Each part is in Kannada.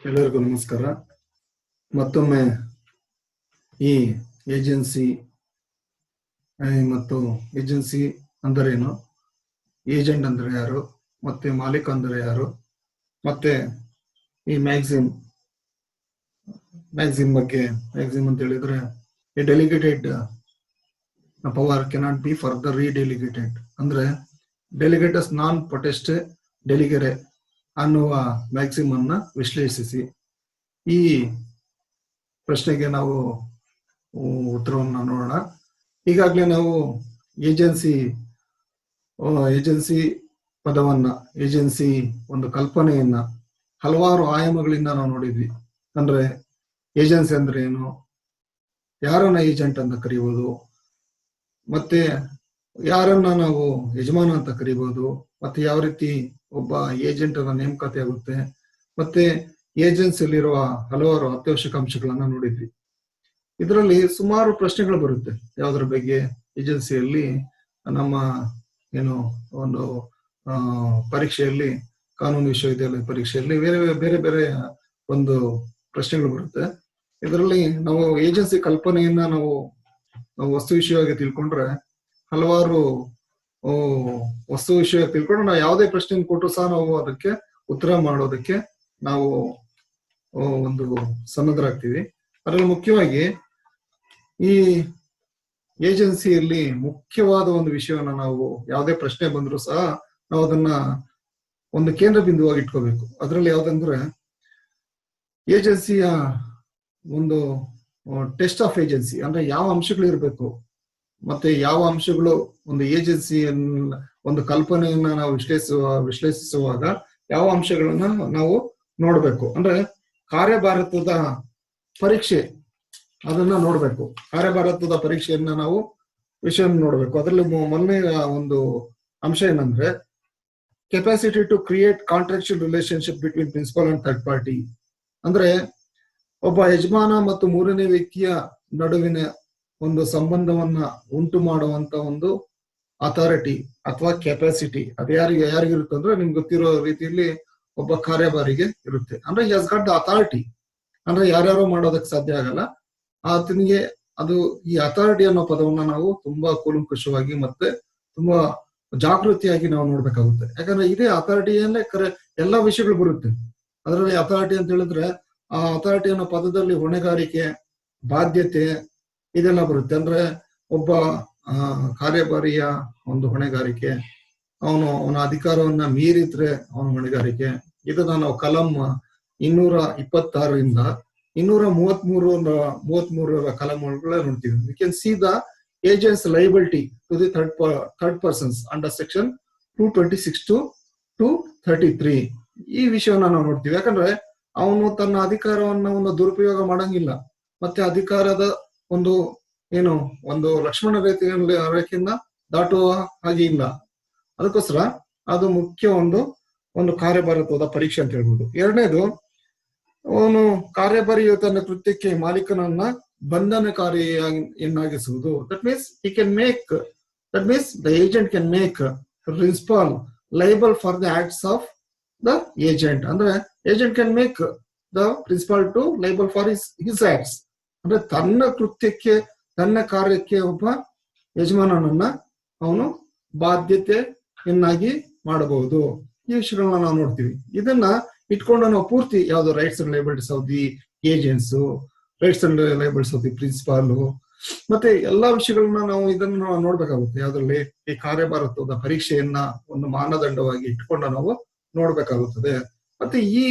ಎಲ್ಲರಿಗೂ ನಮಸ್ಕಾರ. ಮತ್ತೊಮ್ಮೆ ಈ ಏಜೆನ್ಸಿ ಮತ್ತು ಏಜೆನ್ಸಿ ಅಂದರೇನು, ಏಜೆಂಟ್ ಅಂದ್ರೆ ಯಾರು, ಮತ್ತೆ ಮಾಲೀಕ ಅಂದ್ರೆ ಯಾರು, ಮತ್ತೆ ಈ ಮ್ಯಾಗ್ಝಿಮ್ ಬಗ್ಗೆ ಮ್ಯಾಗ್ಝಿಮ್ ಅಂತ ಹೇಳಿದ್ರೆ ಈ delegated power cannot be further redelegated ಅಂದ್ರೆ ಡೆಲಿಗೇಟಸ್ ನಾನ್ ಪೊಟೆಸ್ಟ್ ಡೆಲಿಗರೆ ಅನ್ನುವ ಮ್ಯಾಕ್ಸಿಮ್ ಅನ್ನ ವಿಶ್ಲೇಷಿಸಿ. ಈ ಪ್ರಶ್ನೆಗೆ ನಾವು ಉತ್ತರವನ್ನು ನೋಡೋಣ. ಈಗಾಗಲೇ ನಾವು ಏಜೆನ್ಸಿ ಪದವನ್ನ, ಏಜೆನ್ಸಿ ಒಂದು ಕಲ್ಪನೆಯನ್ನ ಹಲವಾರು ಆಯಾಮಗಳಿಂದ ನಾವು ನೋಡಿದ್ವಿ. ಅಂದ್ರೆ ಏಜೆನ್ಸಿ ಅಂದ್ರೆ ಏನು, ಯಾರನ್ನ ಏಜೆಂಟ್ ಅಂತ ಕರೀಬಹುದು, ಮತ್ತೆ ಯಾರನ್ನ ನಾವು ಯಜಮಾನ ಅಂತ ಕರೀಬಹುದು, ಮತ್ತೆ ಯಾವ ರೀತಿ ಒಬ್ಬ ಏಜೆಂಟ್ ಅನ್ನ ನೇಮಕಾತಿ ಆಗುತ್ತೆ, ಮತ್ತೆ ಏಜೆನ್ಸಿಯಲ್ಲಿರುವ ಹಲವಾರು ಅತ್ಯವಶ್ಯಕ ಅಂಶಗಳನ್ನ ನೋಡಿದ್ವಿ. ಇದರಲ್ಲಿ ಸುಮಾರು ಪ್ರಶ್ನೆಗಳು ಬರುತ್ತೆ. ಯಾವುದ್ರ ಬಗ್ಗೆ? ಏಜೆನ್ಸಿಯಲ್ಲಿ ನಮ್ಮ ಒಂದು ಪರೀಕ್ಷೆಯಲ್ಲಿ, ಕಾನೂನು ವಿಶ್ವವಿದ್ಯಾಲಯ ಪರೀಕ್ಷೆಯಲ್ಲಿ ಬೇರೆ ಬೇರೆ ಒಂದು ಪ್ರಶ್ನೆಗಳು ಬರುತ್ತೆ. ಇದರಲ್ಲಿ ನಾವು ಏಜೆನ್ಸಿ ಕಲ್ಪನೆಯನ್ನ ನಾವು ವಸ್ತು ವಿಷಯವಾಗಿ ತಿಳ್ಕೊಂಡ್ರೆ, ಹಲವಾರು ವಸ್ತು ವಿಷಯ ತಿಳ್ಕೊಂಡು ನಾವು ಯಾವುದೇ ಪ್ರಶ್ನೆ ಕೊಟ್ಟರು ಸಹ ನಾವು ಅದಕ್ಕೆ ಉತ್ತರ ಮಾಡೋದಕ್ಕೆ ನಾವು ಒಂದು ಸನ್ನದ್ಧರಾಗ್ತೀವಿ. ಅದರಲ್ಲಿ ಮುಖ್ಯವಾಗಿ ಈ ಏಜೆನ್ಸಿಯಲ್ಲಿ ಮುಖ್ಯವಾದ ಒಂದು ವಿಷಯವನ್ನ ನಾವು ಯಾವುದೇ ಪ್ರಶ್ನೆ ಬಂದರೂ ಸಹ ನಾವು ಅದನ್ನ ಒಂದು ಕೇಂದ್ರ ಬಿಂದುವಾಗಿ ಇಟ್ಕೋಬೇಕು. ಅದರಲ್ಲಿ ಯಾವ್ದಂದ್ರೆ ಏಜೆನ್ಸಿಯ ಒಂದು ಟೆಸ್ಟ್ ಆಫ್ ಏಜೆನ್ಸಿ ಅಂದ್ರೆ ಯಾವ ಅಂಶಗಳು ಇರಬೇಕು, ಮತ್ತೆ ಯಾವ ಅಂಶಗಳು ಒಂದು ಏಜೆನ್ಸಿಯನ್ನ ಒಂದು ಕಲ್ಪನೆಯನ್ನ ನಾವು ವಿಶ್ಲೇಷಿಸುವಾಗ ಯಾವ ಅಂಶಗಳನ್ನ ನಾವು ನೋಡ್ಬೇಕು ಅಂದ್ರೆ ಕಾರ್ಯಭಾರತದ ಪರೀಕ್ಷೆ, ಅದನ್ನ ನೋಡ್ಬೇಕು. ಕಾರ್ಯಭಾರತದ ಪರೀಕ್ಷೆಯನ್ನ ನಾವು ವಿಷಯವನ್ನು ನೋಡ್ಬೇಕು. ಅದರಲ್ಲಿ ಮೊದಲನೇ ಒಂದು ಅಂಶ ಏನಂದ್ರೆ capacity to create contractual relationship between principal and third party. ಅಂದ್ರೆ ಒಬ್ಬ ಯಜಮಾನ ಮತ್ತು ಮೂರನೇ ವ್ಯಕ್ತಿಯ ನಡುವಿನ ಒಂದು ಸಂಬಂಧವನ್ನ ಉಂಟು ಮಾಡುವಂತ ಒಂದು ಅಥಾರಿಟಿ ಅಥವಾ ಕೆಪಾಸಿಟಿ ಅದು ಯಾರಿಗಿರುತ್ತೆ ಅಂದ್ರೆ ನಿಮ್ಗೆ ಗೊತ್ತಿರೋ ರೀತಿಯಲ್ಲಿ ಒಬ್ಬ ಕಾರ್ಯಭಾರಿಗೆ ಇರುತ್ತೆ. ಅಂದ್ರೆ ಹಿ ಹಸ್ ಗಾಟ್ ದ ಅಥಾರಿಟಿ. ಅಂದ್ರೆ ಯಾರ್ಯಾರೋ ಮಾಡೋದಕ್ಕೆ ಸಾಧ್ಯ ಆಗಲ್ಲ, ಆತನಿಗೆ ಅದು ಈ ಅಥಾರಿಟಿ ಅನ್ನೋ ಪದವನ್ನ ನಾವು ತುಂಬಾ ಕೂಲಂಕುಷವಾಗಿ ಮತ್ತೆ ತುಂಬಾ ಜಾಗೃತಿಯಾಗಿ ನಾವು ನೋಡ್ಬೇಕಾಗುತ್ತೆ. ಯಾಕಂದ್ರೆ ಇದೇ ಅಥಾರಿಟಿಯಲ್ಲೇ ಎಲ್ಲಾ ವಿಷಯಗಳು ಬರುತ್ತೆ. ಅದರಲ್ಲಿ ಅಥಾರಿಟಿ ಅಂತ ಹೇಳಿದ್ರೆ ಆ ಅಥಾರಿಟಿ ಅನ್ನೋ ಪದದಲ್ಲಿ ಹೊಣೆಗಾರಿಕೆ, ಬಾಧ್ಯತೆ ಇದೆಲ್ಲ ಬರುತ್ತೆ. ಅಂದ್ರೆ ಒಬ್ಬ ಕಾರ್ಯಭಾರಿಯ ಒಂದು ಹೊಣೆಗಾರಿಕೆ, ಅವನ ಅಧಿಕಾರವನ್ನ ಮೀರಿದ್ರೆ ಅವನ ಹೊಣೆಗಾರಿಕೆ. ಇದನ್ನ ನಾವು ಕಲಂ 226ರಿಂದ 233 ಕಲಂಗಳ ನೋಡ್ತೀವಿ. We can see the agents liability to the third persons under section 226 to 233. ಈ ವಿಷಯವನ್ನ ನಾವು ನೋಡ್ತೀವಿ. ಯಾಕಂದ್ರೆ ಅವನು ತನ್ನ ಅಧಿಕಾರವನ್ನ ದುರುಪಯೋಗ ಮಾಡಂಗಿಲ್ಲ, ಮತ್ತೆ ಅಧಿಕಾರದ ಒಂದು ಲಕ್ಷ್ಮಣ ರೇಖೆಯಿಂದ ದಾಟುವ ಹಾಗೆ ಇಲ್ಲ. ಅದಕ್ಕೋಸ್ಕರ ಅದು ಮುಖ್ಯ ಒಂದು ಕಾರ್ಯಭಾರತ್ವದ ಪರೀಕ್ಷೆ ಅಂತ ಹೇಳ್ಬೋದು. ಎರಡನೇದು, ಅವನು ಕಾರ್ಯಭಾರಿಯು ತನ್ನ ಕೃತ್ಯಕ್ಕೆ ಮಾಲೀಕನನ್ನ ಬಂಧನಕಾರಿಯನ್ನಾಗಿಸುವುದು. That means the agent can make principal liable for the acts of the agent. ಅಂದ್ರೆ agent can make the principal to liable for his acts. ಅಂದ್ರೆ ತನ್ನ ಕೃತ್ಯಕ್ಕೆ, ತನ್ನ ಕಾರ್ಯಕ್ಕೆ ಒಬ್ಬ ಯಜಮಾನನನ್ನ ಅವನು ಬಾಧ್ಯತೆಯನ್ನಾಗಿ ಮಾಡಬಹುದು. ಈ ವಿಷಯಗಳನ್ನ ನಾವು ನೋಡ್ತೀವಿ. ಇದನ್ನ ಇಟ್ಕೊಂಡು ನಾವು ಪೂರ್ತಿ ಯಾವ್ದು rights and liabilities of the agents, rights and liabilities of the principal, ಮತ್ತೆ ಎಲ್ಲಾ ವಿಷಯಗಳನ್ನ ನಾವು ಇದನ್ನ ನೋಡ್ಬೇಕಾಗುತ್ತೆ. ಯಾವ್ದ್ರಲ್ಲಿ ಈ ಕಾರ್ಯಭಾರತ್ವದ ಪರೀಕ್ಷೆಯನ್ನ ಒಂದು ಮಾನದಂಡವಾಗಿ ಇಟ್ಕೊಂಡು ನಾವು ನೋಡ್ಬೇಕಾಗುತ್ತದೆ. ಮತ್ತೆ ಈ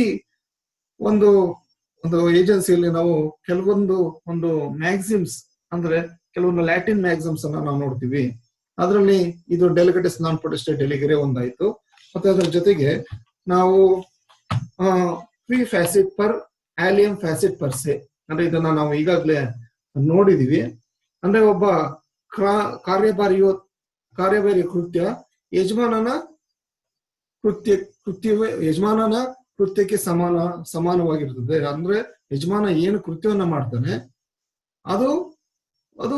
ಒಂದು ಏಜೆನ್ಸಿಯಲ್ಲಿ ನಾವು ಕೆಲವೊಂದು ಮ್ಯಾಗ್ಝಿಮ್ಸ್ ಅಂದ್ರೆ ಕೆಲವೊಂದು ಲ್ಯಾಟಿನ್ ಮ್ಯಾಗ್ಝಿಮ್ಸ್ ಅನ್ನ ನಾವು ನೋಡ್ತೀವಿ. ಅದರಲ್ಲಿ ಇದು ಡೆಲಿಗೇಟಸ್ ನಾನ್ ಪೊಟೆಸ್ಟೆಡ್ ಡೆಲಿಗರೆ ಒಂದಾಯ್ತು. ಮತ್ತೆ ಅದರ ಜೊತೆಗೆ ನಾವು ಕ್ವಿ ಫ್ಯಾಸಿಟ್ ಪರ್ ಆಲಿಯಂ ಫ್ಯಾಸಿಟ್ ಪರ್ಸೆ ಅಂದ್ರೆ ಇದನ್ನ ನಾವು ಈಗಾಗಲೇ ನೋಡಿದೀವಿ. ಅಂದ್ರೆ ಒಬ್ಬ ಕಾರ್ಯಭಾರಿ ಕೃತ್ಯ ಯಜಮಾನನ ಕೃತ್ಯಕ್ಕೆ ಸಮಾನವಾಗಿರ್ತದೆ. ಅಂದ್ರೆ ಯಜಮಾನ ಏನು ಕೃತ್ಯವನ್ನ ಮಾಡ್ತಾನೆ ಅದು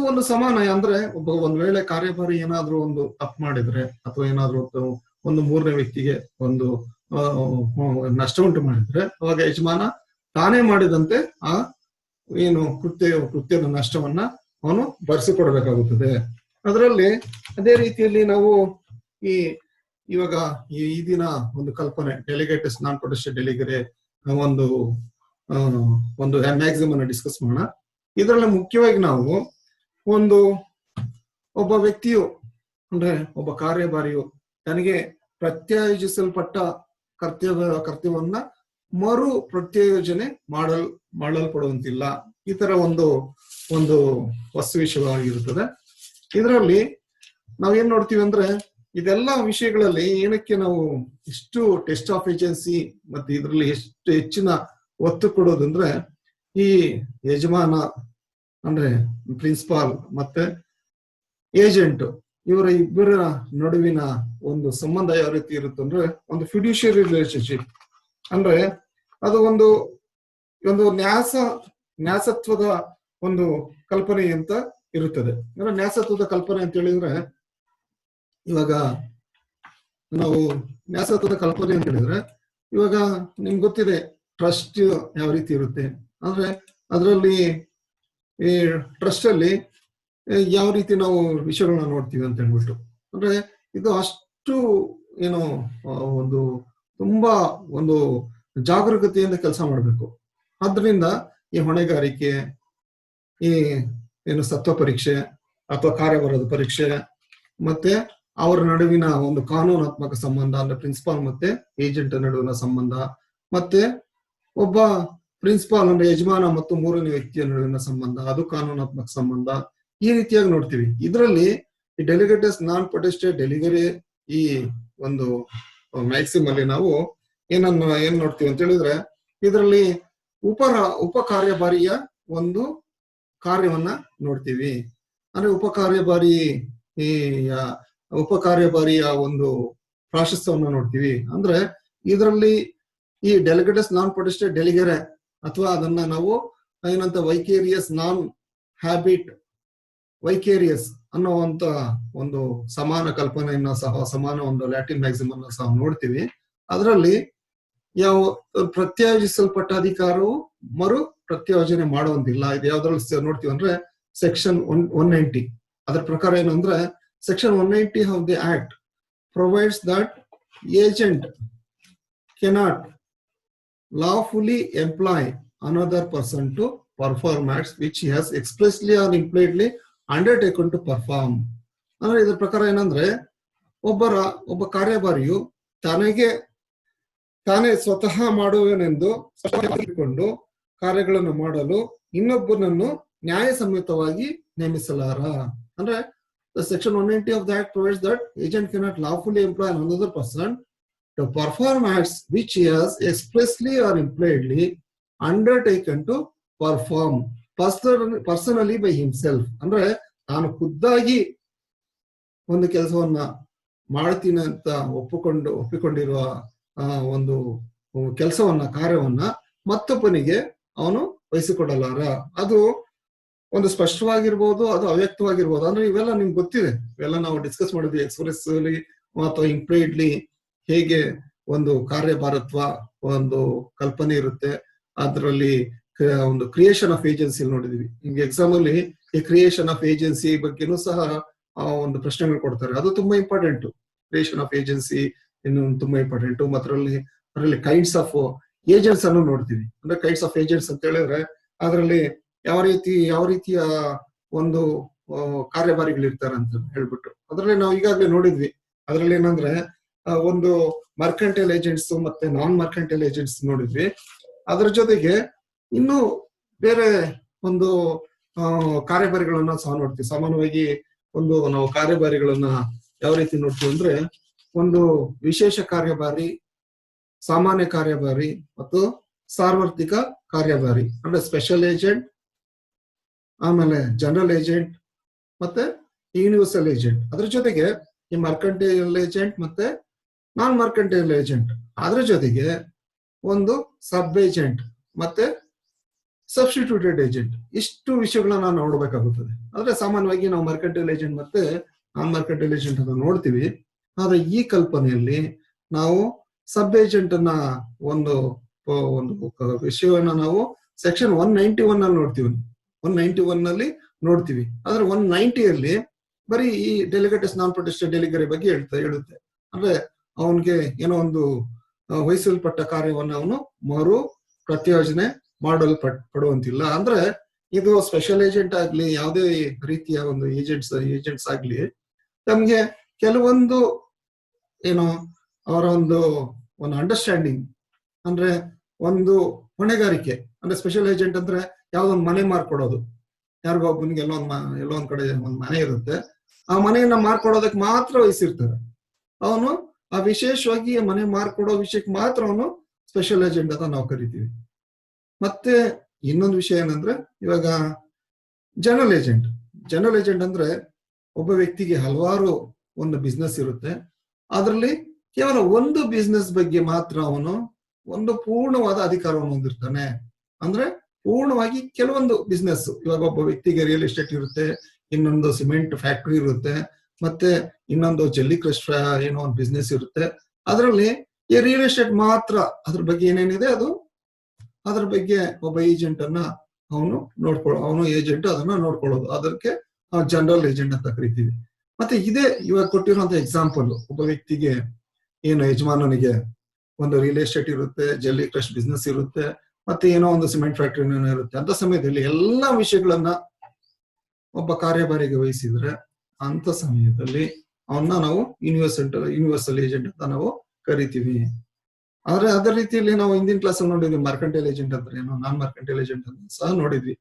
ಒಂದು ಸಮಾನ. ಅಂದ್ರೆ ಒಂದ್ ವೇಳೆ ಕಾರ್ಯಭಾರಿ ಏನಾದ್ರೂ ಒಂದು ತಪ್ಪು ಮಾಡಿದ್ರೆ ಅಥವಾ ಏನಾದ್ರೂ ಒಂದು ಮೂರನೇ ವ್ಯಕ್ತಿಗೆ ಒಂದು ನಷ್ಟ ಉಂಟು ಮಾಡಿದ್ರೆ ಅವಾಗ ಯಜಮಾನ ತಾನೇ ಮಾಡಿದಂತೆ ಆ ಏನು ಕೃತ್ಯದ ನಷ್ಟವನ್ನ ಅವನು ಭರಿಸಿಕೊಡ್ಬೇಕಾಗುತ್ತದೆ. ಅದರಲ್ಲಿ ಅದೇ ರೀತಿಯಲ್ಲಿ ನಾವು ಇವಾಗ ಈ ದಿನ ಒಂದು ಕಲ್ಪನೆ ಡೆಲಿಗೇಟ್ ನಾನ್ ಪ್ರೊಟೆಸ್ಟೆಡ್ ಡೆಲಿಗರೆ ಒಂದು ಮ್ಯಾಕ್ಸಿಮಮ್ ಅನ್ನು ಡಿಸ್ಕಸ್ ಮಾಡೋಣ. ಇದರಲ್ಲಿ ಮುಖ್ಯವಾಗಿ ನಾವು ಒಬ್ಬ ವ್ಯಕ್ತಿಯು ಅಂದ್ರೆ ಒಬ್ಬ ಕಾರ್ಯಭಾರಿಯು ತನಗೆ ಪ್ರತ್ಯಾಯೋಜಿಸಲ್ಪಟ್ಟ ಕರ್ತವ್ಯವನ್ನ ಮರು ಪ್ರತ್ಯಾಯೋಜನೆ ಮಾಡಲ್ಪಡುವಂತಿಲ್ಲ. ಈ ತರ ಒಂದು ವಸ್ತು ವಿಷಯವಾಗಿರುತ್ತದೆ. ಇದರಲ್ಲಿ ನಾವೇನ್ ನೋಡ್ತೀವಿ ಅಂದ್ರೆ ಇದೆಲ್ಲ ವಿಷಯಗಳಲ್ಲಿ ಏನಕ್ಕೆ ನಾವು ಇಷ್ಟು ಟೆಸ್ಟ್ ಆಫ್ ಏಜೆನ್ಸಿ ಮತ್ತೆ ಇದರಲ್ಲಿ ಎಷ್ಟು ಹೆಚ್ಚಿನ ಒತ್ತು ಕೊಡೋದಂದ್ರೆ ಈ ಯಜಮಾನ ಅಂದ್ರೆ ಪ್ರಿನ್ಸಿಪಾಲ್ ಮತ್ತೆ ಏಜೆಂಟ್ ಇವರ ಇಬ್ಬರ ನಡುವಿನ ಒಂದು ಸಂಬಂಧ ಯಾವ ರೀತಿ ಇರುತ್ತೆ ಅಂದ್ರೆ ಒಂದು ಫಿಡ್ಯೂಷಿಯರಿ ರಿಲೇಶನ್ಶಿಪ್ ಅಂದ್ರೆ ಅದು ಒಂದು ನ್ಯಾಸತ್ವದ ಒಂದು ಕಲ್ಪನೆ ಅಂತ ಇರುತ್ತದೆ. ಅಂದ್ರೆ ನ್ಯಾಸತ್ವದ ಕಲ್ಪನೆ ಅಂತ ಹೇಳಿದ್ರೆ ಇವಾಗ ನಾವು ನ್ಯಾಸತ್ವದ ಕಲ್ಪನೆ ಅಂತ ಹೇಳಿದ್ರೆ ಇವಾಗ ನಿಮ್ಗೆ ಗೊತ್ತಿದೆ ಟ್ರಸ್ಟ್ ಯಾವ ರೀತಿ ಇರುತ್ತೆ ಅಂದ್ರೆ ಅದರಲ್ಲಿ ಈ ಟ್ರಸ್ಟ್ ಅಲ್ಲಿ ಯಾವ ರೀತಿ ನಾವು ವಿಷಯಗಳನ್ನ ನೋಡ್ತೀವಿ ಅಂತ ಹೇಳ್ಬಿಟ್ಟು ಅಂದ್ರೆ ಇದು ಅಷ್ಟು ಏನು ತುಂಬಾ ಜಾಗರೂಕತೆಯಿಂದ ಕೆಲಸ ಮಾಡ್ಬೇಕು. ಆದ್ರಿಂದ ಈ ಹೊಣೆಗಾರಿಕೆ, ಈ ಏನು ಸತ್ವ ಪರೀಕ್ಷೆ ಅಥವಾ ಕಾರ್ಯಭಾರದ ಪರೀಕ್ಷೆ, ಮತ್ತೆ ಅವರ ನಡುವಿನ ಒಂದು ಕಾನೂನಾತ್ಮಕ ಸಂಬಂಧ ಅಂದ್ರೆ ಪ್ರಿನ್ಸಿಪಾಲ್ ಮತ್ತೆ ಏಜೆಂಟ್ ನಡುವಿನ ಸಂಬಂಧ, ಮತ್ತೆ ಒಬ್ಬ ಪ್ರಿನ್ಸಿಪಾಲ್ ಅಂದ್ರೆ ಯಜಮಾನ ಮತ್ತು ಮೂರನೇ ವ್ಯಕ್ತಿಯ ನಡುವಿನ ಸಂಬಂಧ, ಅದು ಕಾನೂನಾತ್ಮಕ ಸಂಬಂಧ, ಈ ರೀತಿಯಾಗಿ ನೋಡ್ತೀವಿ. ಇದರಲ್ಲಿ ಈ ಡೆಲಿಗೇಟಸ್ ನಾನ್ ಪ್ರೊಟೆಸ್ಟೆಡ್ ಡೆಲಿಗರೆ ಈ ಒಂದು ಮ್ಯಾಕ್ಸಿಮ್ ಅಲ್ಲಿ ನಾವು ಏನ್ ನೋಡ್ತೀವಿ ಅಂತ ಹೇಳಿದ್ರೆ ಇದರಲ್ಲಿ ಉಪ ಕಾರ್ಯಭಾರಿಯ ಒಂದು ಕಾರ್ಯವನ್ನ ನೋಡ್ತೀವಿ. ಅಂದ್ರೆ ಉಪ ಕಾರ್ಯಭಾರಿಯ ಒಂದು ಪ್ರಾಶಸ್ತ್ಯವನ್ನ ನೋಡ್ತೀವಿ. ಅಂದ್ರೆ ಇದರಲ್ಲಿ ಈ ಡೆಲಿಗೇಟಸ್ ನಾನ್ ಪ್ರೊಟೆಸ್ಟೆಡ್ ಡೆಲಿಗರೆ ಅಥವಾ ಅದನ್ನ ನಾವು ಏನಂತ ವೈಕೇರಿಯಸ್ ನಾನ್ ಹ್ಯಾಬಿಟ್ ವೈಕೇರಿಯಸ್ ಅನ್ನುವಂತ ಒಂದು ಸಮಾನ ಕಲ್ಪನೆಯನ್ನ ಸಹ ಸಮಾನ ಒಂದು ಲ್ಯಾಟಿನ್ ಮ್ಯಾಕ್ಸಿಮ್ ಅನ್ನ ಸಹ ನೋಡ್ತೀವಿ. ಅದರಲ್ಲಿ ಯಾವ ಪ್ರತ್ಯಾಯೋಜಿಸಲ್ಪಟ್ಟ ಅಧಿಕಾರವು ಮರು ಪ್ರತ್ಯಾಯೋಜನೆ ಮಾಡುವಂತಿಲ್ಲ. ಇದು ಯಾವ್ದ್ರಲ್ಲಿ ನೋಡ್ತೀವಿ ಅಂದ್ರೆ ಸೆಕ್ಷನ್ 190 ಅದ್ರ ಪ್ರಕಾರ ಏನಂದ್ರೆ section 190 of the act provides that agent cannot lawfully employ another person to perform acts which he has expressly or impliedly undertaken to perform. ಅಂದ್ರೆ ಇದರ ಪ್ರಕಾರ ಏನಂದ್ರೆ ಒಬ್ಬ ಕಾರ್ಯಭಾರಿಯು ತಾನೇ ಸ್ವತಃ ಮಾಡುವನೆಂದು ಸ್ಪಷ್ಟಪಡಿಸಿಕೊಂಡು ಕಾರ್ಯಗಳನ್ನು ಮಾಡಲು ಇನ್ನೊಬ್ಬನನ್ನು ನ್ಯಾಯಸಮ್ಮತವಾಗಿ ನೇಮಿಸಲಾರ. ಅಂದ್ರೆ section 190 of the act provides that agent cannot lawfully employ another person to perform acts which he has expressly or impliedly undertaken to perform personally by himself. ಅಂದ್ರೆ ತಾನು ಖುದ್ದಾಗಿ ಒಂದು ಕೆಲಸವನ್ನ ಮಾಡ್ತೀನಿ ಅಂತ ಒಪ್ಪಿಕೊಂಡಿರುವ ಒಂದು ಕೆಲಸವನ್ನ ಕಾರ್ಯವನ್ನ ಮತ್ತೊಬ್ಬನಿಗೆ ಅವನು ವಹಿಸಿಕೊಡಲಾರ. ಅದು ಒಂದು ಸ್ಪಷ್ಟವಾಗಿರ್ಬೋದು, ಅದು ಅವ್ಯಕ್ತವಾಗಿರ್ಬೋದು. ಅಂದ್ರೆ ಇವೆಲ್ಲ ನಿಮ್ಗೆ ಗೊತ್ತಿದೆ, ಇವೆಲ್ಲ ನಾವು ಡಿಸ್ಕಸ್ ಮಾಡಿದ್ವಿ ಎಕ್ಸ್ಪ್ರೆಸ್ಲಿ ಅಥವಾ ಇಂಪ್ಲೈಡ್ಲಿ ಹೇಗೆ ಒಂದು ಕಾರ್ಯಭಾರತ್ವ ಒಂದು ಕಲ್ಪನೆ ಇರುತ್ತೆ. ಅದರಲ್ಲಿ ಒಂದು ಕ್ರಿಯೇಷನ್ ಆಫ್ ಏಜೆನ್ಸಿ ನೋಡಿದ್ವಿ. ನಿಮ್ಗೆ ಎಕ್ಸಾಮ್ ಅಲ್ಲಿ ಈ ಕ್ರಿಯೇಷನ್ ಆಫ್ ಏಜೆನ್ಸಿ ಬಗ್ಗೆನೂ ಸಹ ಒಂದು ಪ್ರಶ್ನೆಗಳು ಕೊಡ್ತಾರೆ. ಅದು ತುಂಬಾ ಇಂಪಾರ್ಟೆಂಟ್. ಕ್ರಿಯೇಷನ್ ಆಫ್ ಏಜೆನ್ಸಿ ಇನ್ನು ತುಂಬಾ ಇಂಪಾರ್ಟೆಂಟ್. ಅದರಲ್ಲಿ ಕೈಂಡ್ಸ್ ಆಫ್ ಏಜೆಂಟ್ಸ್ ಅನ್ನು ನೋಡ್ತೀವಿ. ಅಂದ್ರೆ ಕೈಂಡ್ಸ್ ಆಫ್ ಏಜೆಂಟ್ಸ್ ಅಂತ ಹೇಳಿದ್ರೆ ಅದರಲ್ಲಿ ಯಾವ ರೀತಿಯ ಒಂದು ಕಾರ್ಯಭಾರಿಗಳಿರ್ತಾರೆ ಅಂತ ಹೇಳ್ಬಿಟ್ಟು ಅದರಲ್ಲಿ ನಾವು ಈಗಾಗಲೇ ನೋಡಿದ್ವಿ. ಅದರಲ್ಲಿ ಏನಂದ್ರೆ ಒಂದು ಮರ್ಕೆಂಟೈಲ್ ಏಜೆಂಟ್ಸ್ ಮತ್ತೆ ನಾನ್ ಮರ್ಕೆಂಟೈಲ್ ಏಜೆಂಟ್ಸ್ ನೋಡಿದ್ವಿ. ಅದರ ಜೊತೆಗೆ ಇನ್ನು ಬೇರೆ ಒಂದು ಕಾರ್ಯಭಾರಿಗಳನ್ನ ಸಹ ನೋಡ್ತೀವಿ. ಸಾಮಾನ್ಯವಾಗಿ ನಾವು ಕಾರ್ಯಭಾರಿಗಳನ್ನ ಯಾವ ರೀತಿ ನೋಡ್ತೀವಿ ಅಂದ್ರೆ ಒಂದು ವಿಶೇಷ ಕಾರ್ಯಭಾರಿ, ಸಾಮಾನ್ಯ ಕಾರ್ಯಭಾರಿ ಮತ್ತು ಸಾರ್ವತ್ರಿಕ ಕಾರ್ಯಭಾರಿ ಅಂದ್ರೆ ಸ್ಪೆಷಲ್ ಏಜೆಂಟ್, ಆಮೇಲೆ ಜನರಲ್ ಏಜೆಂಟ್ ಮತ್ತೆ ಯೂನಿವರ್ಸಲ್ ಏಜೆಂಟ್. ಅದ್ರ ಜೊತೆಗೆ ಈ ಮರ್ಕೆಂಟೈಲ್ ಏಜೆಂಟ್ ಮತ್ತೆ ನಾನ್ ಮರ್ಕೆಂಟೈಲ್ ಏಜೆಂಟ್, ಅದ್ರ ಜೊತೆಗೆ ಒಂದು ಸಬ್ ಏಜೆಂಟ್ ಮತ್ತೆ ಸಬ್ಸ್ಟಿಟ್ಯೂಟೆಡ್ ಏಜೆಂಟ್. ಇಷ್ಟು ವಿಷಯಗಳನ್ನ ನಾವು ನೋಡ್ಬೇಕಾಗುತ್ತದೆ. ಆದ್ರೆ ಸಾಮಾನ್ಯವಾಗಿ ನಾವು ಮರ್ಕೆಂಟೈಲ್ ಏಜೆಂಟ್ ಮತ್ತೆ ನಾನ್ ಮರ್ಕೆಂಟೈಲ್ ಏಜೆಂಟ್ ಅನ್ನ ನೋಡ್ತೀವಿ. ಆದ್ರೆ ಈ ಕಲ್ಪನೆಯಲ್ಲಿ ನಾವು ಸಬ್ ಏಜೆಂಟ್ ಅನ್ನ ಒಂದು ಒಂದು ವಿಷಯವನ್ನ ನಾವು ಸೆಕ್ಷನ್ 191 ಅಲ್ಲಿ ನೋಡ್ತೀವಿ. 191 ನಲ್ಲಿ ನೋಡ್ತೀವಿ. ಆದ್ರೆ 190 ಬರೀ ಈ ಡೆಲಿಗೇಟಸ್ ನಾನ್ ಪ್ರೊಟೆಸ್ಟೆಡ್ ಡೆಲಿಗರಿ ಬಗ್ಗೆ ಹೇಳುತ್ತೆ. ಅಂದ್ರೆ ಅವನಿಗೆ ಏನೋ ಒಂದು ವಹಿಸಲ್ಪಟ್ಟ ಕಾರ್ಯವನ್ನು ಅವನು ಮರು ಪ್ರತ್ಯೋಜನೆ ಪಡುವಂತಿಲ್ಲ. ಅಂದ್ರೆ ಇದು ಸ್ಪೆಷಲ್ ಏಜೆಂಟ್ ಆಗ್ಲಿ, ಯಾವುದೇ ರೀತಿಯ ಒಂದು ಏಜೆಂಟ್ಸ್ ಆಗ್ಲಿ, ತಮ್ಗೆ ಕೆಲವೊಂದು ಏನೋ ಅವರ ಒಂದು ಅಂಡರ್ಸ್ಟ್ಯಾಂಡಿಂಗ್, ಅಂದ್ರೆ ಒಂದು ಹೊಣೆಗಾರಿಕೆ. ಅಂದ್ರೆ ಸ್ಪೆಷಲ್ ಏಜೆಂಟ್ ಅಂದ್ರೆ ಯಾವ್ದೊಂದು ಮನೆ ಮಾರ್ಕೊಡೋದು, ಯಾರಿಗೋ ಒಬ್ಬನಿಗೆ ಎಲ್ಲೊಂದ್ ಕಡೆ ಒಂದು ಮನೆ ಇರುತ್ತೆ, ಆ ಮನೆಯನ್ನ ಮಾರ್ಕೊಡೋದಕ್ಕೆ ಮಾತ್ರ ವಹಿಸಿರ್ತಾರೆ. ಅವನು ಆ ವಿಶೇಷವಾಗಿ ಮನೆ ಮಾರ್ಕೊಡೋ ವಿಷಯಕ್ಕೆ ಮಾತ್ರ ಅವನು ಸ್ಪೆಷಲ್ ಏಜೆಂಟ್ ಅಂತ ನಾವು ಕರಿತೀವಿ. ಮತ್ತೆ ಇನ್ನೊಂದು ವಿಷಯ ಏನಂದ್ರೆ, ಇವಾಗ ಜನರಲ್ ಏಜೆಂಟ್ ಅಂದ್ರೆ ಒಬ್ಬ ವ್ಯಕ್ತಿಗೆ ಹಲವಾರು ಒಂದು ಬಿಸ್ನೆಸ್ ಇರುತ್ತೆ, ಅದರಲ್ಲಿ ಕೇವಲ ಒಂದು ಬಿಸ್ನೆಸ್ ಬಗ್ಗೆ ಮಾತ್ರ ಅವನು ಒಂದು ಪೂರ್ಣವಾದ ಅಧಿಕಾರವನ್ನು ಹೊಂದಿರ್ತಾನೆ. ಅಂದ್ರೆ ಪೂರ್ಣವಾಗಿ ಕೆಲವೊಂದು ಬಿಸ್ನೆಸ್, ಇವಾಗ ಒಬ್ಬ ವ್ಯಕ್ತಿಗೆ ರಿಯಲ್ ಎಸ್ಟೇಟ್ ಇರುತ್ತೆ, ಇನ್ನೊಂದು ಸಿಮೆಂಟ್ ಫ್ಯಾಕ್ಟರಿ ಇರುತ್ತೆ, ಮತ್ತೆ ಇನ್ನೊಂದು ಜಲ್ಲಿ ಕ್ರಶ್ ಏನೋ ಒಂದು ಬಿಸ್ನೆಸ್ ಇರುತ್ತೆ. ಅದರಲ್ಲಿ ಈ ರಿಯಲ್ ಎಸ್ಟೇಟ್ ಮಾತ್ರ ಅದ್ರ ಬಗ್ಗೆ ಏನೇನಿದೆ ಅದ್ರ ಬಗ್ಗೆ ಒಬ್ಬ ಏಜೆಂಟ್ ಅನ್ನ ಅವನು ಏಜೆಂಟ್ ಅದನ್ನ ನೋಡ್ಕೊಳ್ಳೋದು, ಅದಕ್ಕೆ ಜನರಲ್ ಏಜೆಂಟ್ ಅಂತ ಕರಿತೀವಿ. ಮತ್ತೆ ಇದೇ ಇವಾಗ ಕೊಟ್ಟಿರುವಂತ ಎಕ್ಸಾಂಪಲ್, ಒಬ್ಬ ವ್ಯಕ್ತಿಗೆ ಏನು ಯಜಮಾನನಿಗೆ ಒಂದು ರಿಯಲ್ ಎಸ್ಟೇಟ್ ಇರುತ್ತೆ, ಜಲ್ಲಿ ಕ್ರಶ್ ಬಿಸ್ನೆಸ್ ಇರುತ್ತೆ, ಮತ್ತೆ ಏನೋ ಒಂದು ಸಿಮೆಂಟ್ ಫ್ಯಾಕ್ಟರಿ ಇರುತ್ತೆ. ಅಂತ ಸಮಯದಲ್ಲಿ ಎಲ್ಲಾ ವಿಷಯಗಳನ್ನ ಒಬ್ಬ ಕಾರ್ಯಭಾರಿಗೆ ವಹಿಸಿದ್ರೆ ಅಂತ ಸಮಯದಲ್ಲಿ ಅವನ್ನ ನಾವು ಯೂನಿವರ್ಸಲ್ ಏಜೆಂಟ್ ಅಂತ ನಾವು ಕರಿತೀವಿ. ಆದ್ರೆ ಅದೇ ರೀತಿಯಲ್ಲಿ ನಾವು ಹಿಂದಿನ ಕ್ಲಾಸ್ ಅಲ್ಲಿ ನೋಡಿದ್ವಿ ಮರ್ಕೆಂಟೈಲ್ ಏಜೆಂಟ್ ಅಂದ್ರೆ ಏನು, ನಾನ್ ಮರ್ಕೆಂಟೈಲ್ ಏಜೆಂಟ್ ಅಂತ ಸಹ ನೋಡಿದ್ವಿ.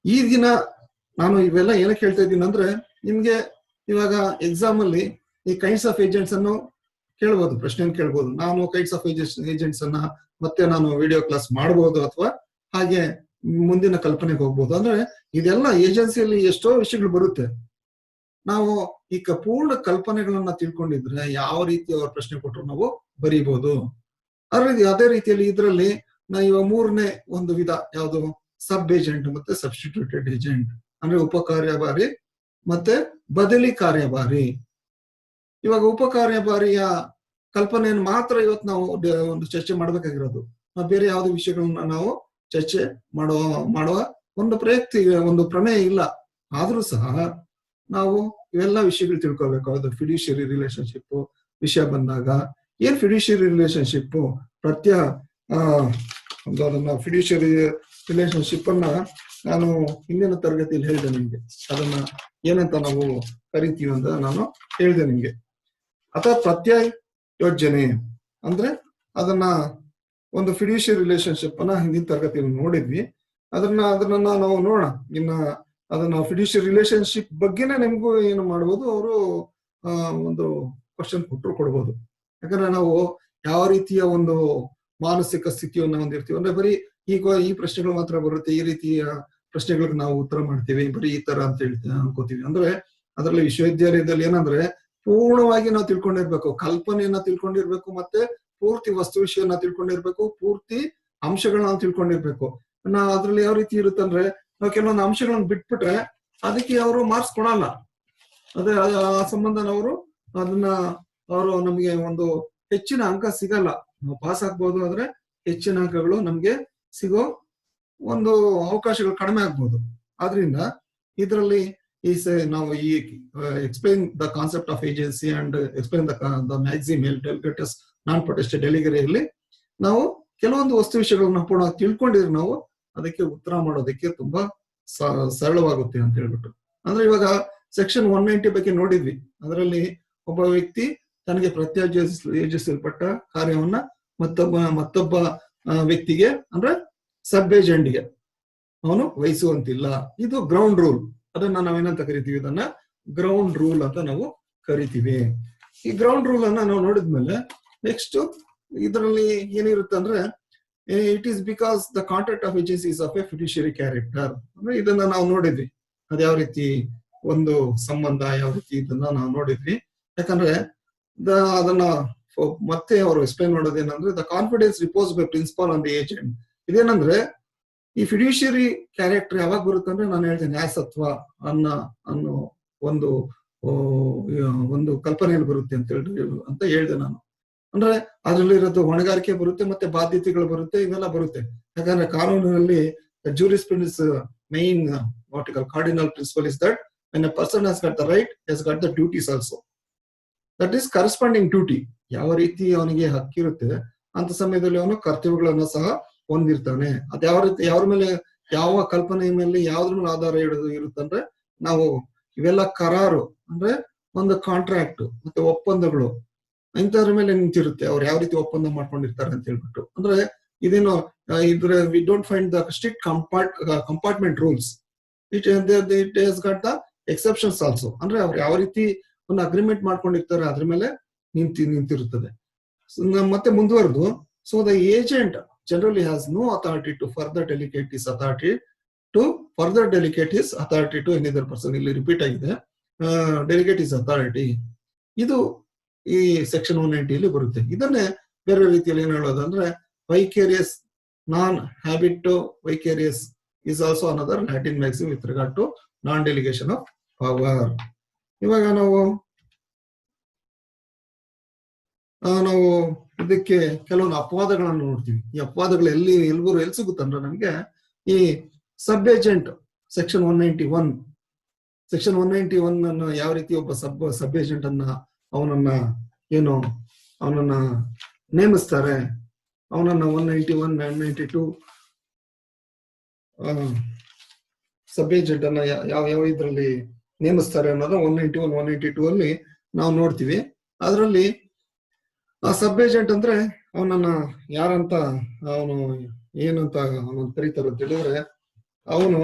ಈ ದಿನ ನಾನು ಇವೆಲ್ಲ ಏನಕ್ಕೆ ಹೇಳ್ತಾ ಇದ್ದೀನಿ ಅಂದ್ರೆ, ನಿಮ್ಗೆ ಇವಾಗ ಎಕ್ಸಾಮ್ ಅಲ್ಲಿ ಈ ಕೈಂಡ್ಸ್ ಆಫ್ ಏಜೆಂಟ್ಸ್ ಅನ್ನು ಕೇಳ್ಬೋದು, ಪ್ರಶ್ನೆ ಕೇಳ್ಬೋದು. ನಾನು ಕೈಂಡ್ಸ್ ಆಫ್ ಏಜೆಂಟ್ಸ್ ಅನ್ನ ಮತ್ತೆ ನಾನು ವಿಡಿಯೋ ಕ್ಲಾಸ್ ಮಾಡಬಹುದು, ಅಥವಾ ಹಾಗೆ ಮುಂದಿನ ಕಲ್ಪನೆಗೆ ಹೋಗ್ಬೋದು. ಅಂದ್ರೆ ಇದೆಲ್ಲ ಏಜೆನ್ಸಿಯಲ್ಲಿ ಎಷ್ಟೋ ವಿಷಯಗಳು ಬರುತ್ತೆ. ನಾವು ಈಗ ಪೂರ್ಣ ಕಲ್ಪನೆಗಳನ್ನ ತಿಳ್ಕೊಂಡಿದ್ರೆ ಯಾವ ರೀತಿ ಅವ್ರ ಪ್ರಶ್ನೆ ಕೊಟ್ಟರು ನಾವು ಬರೀಬಹುದು. ಅದೇ ರೀತಿಯಲ್ಲಿ ಇದರಲ್ಲಿ ಇವಾಗ ಮೂರನೇ ಒಂದು ವಿಧ ಯಾವುದು, ಸಬ್ ಏಜೆಂಟ್ ಮತ್ತೆ ಸಬ್ಸ್ಟಿಟ್ಯೂಟೆಡ್ ಏಜೆಂಟ್. ಅಂದ್ರೆ ಉಪ ಕಾರ್ಯಭಾರಿ ಮತ್ತೆ ಬದಲಿ ಕಾರ್ಯಭಾರಿ. ಇವಾಗ ಉಪ ಕಾರ್ಯಭಾರಿಯ ಕಲ್ಪನೆಯನ್ನು ಮಾತ್ರ ಇವತ್ತು ನಾವು ಒಂದು ಚರ್ಚೆ ಮಾಡ್ಬೇಕಾಗಿರೋದು. ಬೇರೆ ಯಾವುದೇ ವಿಷಯಗಳನ್ನ ನಾವು ಚರ್ಚೆ ಮಾಡುವ ಒಂದು ಪ್ರಮೇಯ ಇಲ್ಲ. ಆದ್ರೂ ಸಹ ನಾವು ಇವೆಲ್ಲ ವಿಷಯಗಳು ತಿಳ್ಕೊಬೇಕು. ಅದು ಫಿಡ್ಯೂಷಿಯರಿ ರಿಲೇಶನ್ಶಿಪ್ ವಿಷಯ ಬಂದಾಗ, ಏನ್ ಫಿಡ್ಯೂಷಿಯರಿ ರಿಲೇಶನ್ಶಿಪ್ ಅದನ್ನ ಫಿಡ್ಯೂಷಿಯರಿ ರಿಲೇಶನ್ಶಿಪ್ ಅನ್ನ ನಾನು ಹಿಂದಿನ ತರಗತಿಯಲ್ಲಿ ಹೇಳಿದೆ ನಿಮ್ಗೆ. ಅದನ್ನ ಏನಂತ ನಾವು ಕರಿತೀವಿ ಅಂತ ನಾನು ಹೇಳಿದೆ ನಿಮ್ಗೆ. ಅಥವಾ ಪ್ರತ್ಯಯ ಯೋಜನೆ ಅಂದ್ರೆ ಅದನ್ನ ಒಂದು ಫಿಡ್ಯೂಷಿಯರಿ ರಿಲೇಶನ್ಶಿಪ್ ಅನ್ನ ಹಿಂದಿನ ತರಗತಿಯಲ್ಲಿ ನೋಡಿದ್ವಿ. ಅದನ್ನ ನಾವು ನೋಡೋಣ. ಇನ್ನ ಅದನ್ನ ಫಿಡ್ಯೂಷಿಯರಿ ರಿಲೇಶನ್ಶಿಪ್ ಬಗ್ಗೆನೇ ನಿಮ್ಗೂ ಏನು ಮಾಡ್ಬೋದು, ಅವರು ಒಂದು ಕ್ವಶನ್ ಕೊಡ್ಬೋದು. ಯಾಕಂದ್ರೆ ನಾವು ಯಾವ ರೀತಿಯ ಒಂದು ಮಾನಸಿಕ ಸ್ಥಿತಿಯನ್ನ ಹೊಂದಿರ್ತೀವಿ ಅಂದ್ರೆ, ಬರೀ ಈ ಪ್ರಶ್ನೆಗಳು ಮಾತ್ರ ಬರುತ್ತೆ, ಈ ರೀತಿಯ ಪ್ರಶ್ನೆಗಳಿಗೆ ನಾವು ಉತ್ತರ ಮಾಡ್ತೀವಿ, ಬರೀ ಈ ತರ ಅಂತ ಅನ್ಕೋತೀವಿ. ಅಂದ್ರೆ ಅದರಲ್ಲಿ ವಿಶ್ವವಿದ್ಯಾಲಯದಲ್ಲಿ ಏನಂದ್ರೆ ಪೂರ್ಣವಾಗಿ ನಾವು ತಿಳ್ಕೊಂಡಿರ್ಬೇಕು, ಕಲ್ಪನೆಯನ್ನ ತಿಳ್ಕೊಂಡಿರ್ಬೇಕು, ಮತ್ತೆ ಪೂರ್ತಿ ವಸ್ತು ವಿಷಯನ ತಿಳ್ಕೊಂಡಿರ್ಬೇಕು, ಪೂರ್ತಿ ಅಂಶಗಳನ್ನ ತಿಳ್ಕೊಂಡಿರ್ಬೇಕು. ಅದ್ರಲ್ಲಿ ಯಾವ ರೀತಿ ಇರುತ್ತಂದ್ರೆ, ನಾವು ಕೆಲವೊಂದು ಅಂಶಗಳನ್ನ ಬಿಟ್ಬಿಟ್ರೆ ಅದಕ್ಕೆ ಅವರು ಮಾರ್ಕ್ಸ್ ಕೊಡಲ್ಲ. ಅದೇ ಆ ಸಂಬಂಧ ಅವರು ನಮ್ಗೆ ಒಂದು ಹೆಚ್ಚಿನ ಅಂಕ ಸಿಗಲ್ಲ. ನಾವು ಪಾಸ್ ಆಗ್ಬೋದು, ಆದ್ರೆ ಹೆಚ್ಚಿನ ಅಂಕಗಳು ನಮ್ಗೆ ಸಿಗೋ ಒಂದು ಅವಕಾಶಗಳು ಕಡಿಮೆ ಆಗ್ಬೋದು. ಆದ್ರಿಂದ ಇದರಲ್ಲಿ ನಾವು ಈ explain the concept of agency and explain the maxim delegatus non potest ಡೆಲಿಗರಿಯಲ್ಲಿ ನಾವು ಕೆಲವೊಂದು ವಸ್ತು ವಿಷಯಗಳನ್ನ ಪೂರ್ಣ ತಿಳ್ಕೊಂಡಿದ್ರೆ ನಾವು ಅದಕ್ಕೆ ಉತ್ತರ ಮಾಡೋದಕ್ಕೆ ತುಂಬಾ ಸರಳವಾಗುತ್ತೆ ಅಂತ ಹೇಳ್ಬಿಟ್ಟು. ಅಂದ್ರೆ ಇವಾಗ ಸೆಕ್ಷನ್ 190 ಬಗ್ಗೆ ನೋಡಿದ್ವಿ. ಅದರಲ್ಲಿ ಒಬ್ಬ ವ್ಯಕ್ತಿ ತನಗೆ ಪ್ರತ್ಯೋಜಿಸಲ್ಪಟ್ಟ ಕಾರ್ಯವನ್ನ ಮತ್ತೊಬ್ಬ ವ್ಯಕ್ತಿಗೆ ಅಂದ್ರೆ ಸಬ್ ಏಜೆಂಟ್ಗೆ ಅವನು ವಹಿಸುವಂತಿಲ್ಲ. ಇದು ಗ್ರೌಂಡ್ ರೂಲ್. ಅದನ್ನ ನಾವೇನಂತ ಕರಿತೀವಿ, ಇದನ್ನ ಗ್ರೌಂಡ್ ರೂಲ್ ಅಂತ ನಾವು ಕರಿತೀವಿ. ಈ ಗ್ರೌಂಡ್ ರೂಲ್ ಅನ್ನ ನಾವು ನೋಡಿದ್ಮೇಲೆ ನೆಕ್ಸ್ಟ್ ಇದರಲ್ಲಿ ಏನಿರುತ್ತೆ ಅಂದ್ರೆ, it is because the contract of agency is of a fiduciary character. ಅಂದ್ರೆ ಇದನ್ನ ನಾವು ನೋಡಿದ್ವಿ, ಅದ್ ಯಾವ ರೀತಿ ಒಂದು ಸಂಬಂಧ, ಯಾವ ರೀತಿ ಇದನ್ನ ನಾವು ನೋಡಿದ್ವಿ. ಯಾಕಂದ್ರೆ ಅದನ್ನ ಮತ್ತೆ ಅವರು ಎಕ್ಸ್ಪ್ಲೈನ್ ಮಾಡೋದೇನಂದ್ರೆ, the confidence reposed by principal on the agent. ಇದೇನಂದ್ರೆ, ಈ ಫಿಡ್ಯೂಷಿಯರಿ ಕ್ಯಾರೆಕ್ಟರ್ ಯಾವಾಗ ಬರುತ್ತೆ ಅಂದ್ರೆ, ನಾನು ಹೇಳ್ತೇನೆ ನ್ಯಾಯಸತ್ವ ಅನ್ನೋ ಒಂದು ಕಲ್ಪನೆಯಲ್ಲಿ ಬರುತ್ತೆ ಅಂತ ಹೇಳಿದೆ ನಾನು. ಅಂದ್ರೆ ಅದ್ರಲ್ಲಿರೋದು ಹೊಣೆಗಾರಿಕೆ ಬರುತ್ತೆ, ಮತ್ತೆ ಬಾಧ್ಯತೆಗಳು ಬರುತ್ತೆ, ಇವೆಲ್ಲ ಬರುತ್ತೆ. ಯಾಕಂದ್ರೆ ಕಾನೂನಿನಲ್ಲಿ jurisprudence main cardinal principle is that when a person has got the right, has got the duties also. That is corresponding duty. ಯಾವ ರೀತಿ ಅವನಿಗೆ ಹಕ್ಕಿರುತ್ತೆ ಅಂತ ಸಮಯದಲ್ಲಿ ಅವನು ಕರ್ತವ್ಯಗಳನ್ನ ಸಹ ಹೊಂದಿರ್ತಾನೆ. ಅದ್ ಯಾವ ರೀತಿ, ಯಾವ್ರ ಮೇಲೆ, ಯಾವ ಕಲ್ಪನೆ ಮೇಲೆ, ಯಾವ್ದ್ರ ಮೇಲೆ ಆಧಾರ ಇರುತ್ತಂದ್ರೆ ನಾವು ಇವೆಲ್ಲ ಕರಾರು ಅಂದ್ರೆ ಒಂದು ಕಾಂಟ್ರಾಕ್ಟ್ ಮತ್ತೆ ಒಪ್ಪಂದಗಳು ಇಂಥದ್ರ ಮೇಲೆ ನಿಂತಿರುತ್ತೆ. ಅವ್ರು ಯಾವ ರೀತಿ ಒಪ್ಪಂದ ಮಾಡ್ಕೊಂಡಿರ್ತಾರೆ ಅಂತ ಹೇಳ್ಬಿಟ್ಟು. ಅಂದ್ರೆ ಇದೇನು ಇದ್ರೆ we don't find the strict compartment rules. It has got the exceptions also. ಅಂದ್ರೆ ಅವ್ರು ಯಾವ ರೀತಿ ಒಂದು ಅಗ್ರಿಮೆಂಟ್ ಮಾಡ್ಕೊಂಡಿರ್ತಾರೆ ಅದ್ರ ಮೇಲೆ ನಿಂತಿರುತ್ತದೆ. ಮತ್ತೆ ಮುಂದುವರೆದು, so the agent generally has no authority to further delegate his authority to any other person. ಇಲ್ಲಿ ರಿಪೀಟ್ ಆಗಿದೆ, ಡೆಲಿಗೇಟ್ ಹಿಸ್ ಅಥಾರಿಟಿ. ಇದು ಈ ಸೆಕ್ಷನ್ 190 ಬರುತ್ತೆ. ಇದನ್ನೇ ಬೇರೆ ರೀತಿಯಲ್ಲಿ ಏನ್ ಹೇಳೋದು ಅಂದ್ರೆ ವೈಕೇರಿಯಸ್, ನಾನ್ habit ವೈಕೇರಿಯಸ್ is also another Latin maxim with regard to non-delegation of power. ಇವಾಗ ನಾವು ಇದಕ್ಕೆ ಕೆಲವೊಂದು ಅಪವಾದಗಳನ್ನು ನೋಡ್ತೀವಿ. ಈ ಅಪವಾದಗಳು ಎಲ್ಲಿ ಸಿಗುತ್ತಂದ್ರೆ ನಮ್ಗೆ ಈ ಸಬ್ ಏಜೆಂಟ್ ಸೆಕ್ಷನ್ 191 ಅನ್ನು ಯಾವ ರೀತಿ ಒಬ್ಬ ಸಬ್ ಏಜೆಂಟ್ ಅನ್ನ ಅವನನ್ನ ನೇಮಿಸ್ತಾರೆ, ಅವನನ್ನ 191 192 ಸಬ್ ಏಜೆಂಟ್ ಅನ್ನ ಯಾವ ಇದ್ರಲ್ಲಿ ನೇಮಿಸ್ತಾರೆ ಅನ್ನೋದು 191 192 ಅಲ್ಲಿ ನಾವು ನೋಡ್ತೀವಿ. ಅದರಲ್ಲಿ ಆ ಸಬ್ ಏಜೆಂಟ್ ಅಂದ್ರೆ ಅವನನ್ನ ಯಾರಂತ ಅವನು ಏನಂತ ಅವನು ಕರೀತಾರೆ ಅಂತ ಹೇಳಿದ್ರೆ, ಅವನು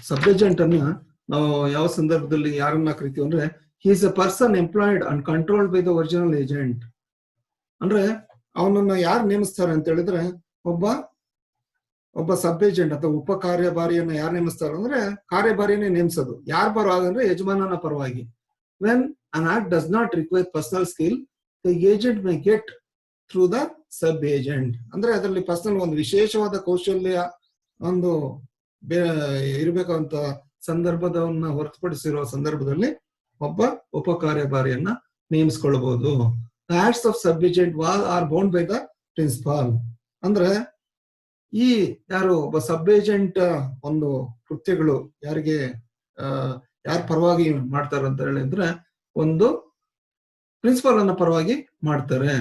ಸಬ್ ಏಜೆಂಟ್ ಅನ್ನ ನಾವು ಯಾವ ಸಂದರ್ಭದಲ್ಲಿ ಯಾರನ್ನ ಕರಿತೀವಿ ಅಂದ್ರೆ, he is A person employed and controlled by the original agent. ಅಂದ್ರೆ ಅವನನ್ನ ಯಾರು ನೇಮಿಸ್ತಾರೆ ಅಂತ ಹೇಳಿದ್ರೆ, ಒಬ್ಬ ಸಬ್ ಏಜೆಂಟ್ ಅಥವಾ ಉಪ ಕಾರ್ಯಭಾರಿಯನ್ನ ಯಾರು ನೇಮಿಸ್ತಾರೆ ಅಂದ್ರೆ, ಕಾರ್ಯಭಾರಿನೇ ನೇಮಿಸೋದು. ಯಾರ ಪರವಾಗಿ ಅಂದ್ರೆ ಯಜಮಾನನ ಪರವಾಗಿ. When an act does not require personal skill, the agent my get through the sub agent. ಅಂದ್ರೆ ಅದರಲ್ಲಿ ಪರ್ಸನಲ್ ಒಂದು ವಿಶೇಷವಾದ ಕೌಶಲ್ಯ ಒಂದು ಇರಬೇಕಂತ ಸಂದರ್ಭದವನ್ನ ಹೊರತುಪಡಿಸಿರುವ ಸಂದರ್ಭದಲ್ಲಿ ಒಬ್ಬ ಉಪ ಕಾರ್ಯಭಾರಿಯನ್ನ ನೇಮಿಸಿಕೊಳ್ಳಬಹುದು. Acts of sub agent are bound by the principal. ಅಂದ್ರೆ ಈ ಯಾರು ಒಬ್ಬ ಸಬ್ ಏಜೆಂಟ್ ಒಂದು ಕೃತ್ಯಗಳು ಯಾರ ಪರವಾಗಿ ಮಾಡ್ತಾರೆ ಅಂತ ಹೇಳಿದ್ರೆ, ಒಂದು ಪ್ರಿನ್ಸಿಪಾಲ್ ಅನ್ನ ಪರವಾಗಿ ಮಾಡ್ತಾರೆ.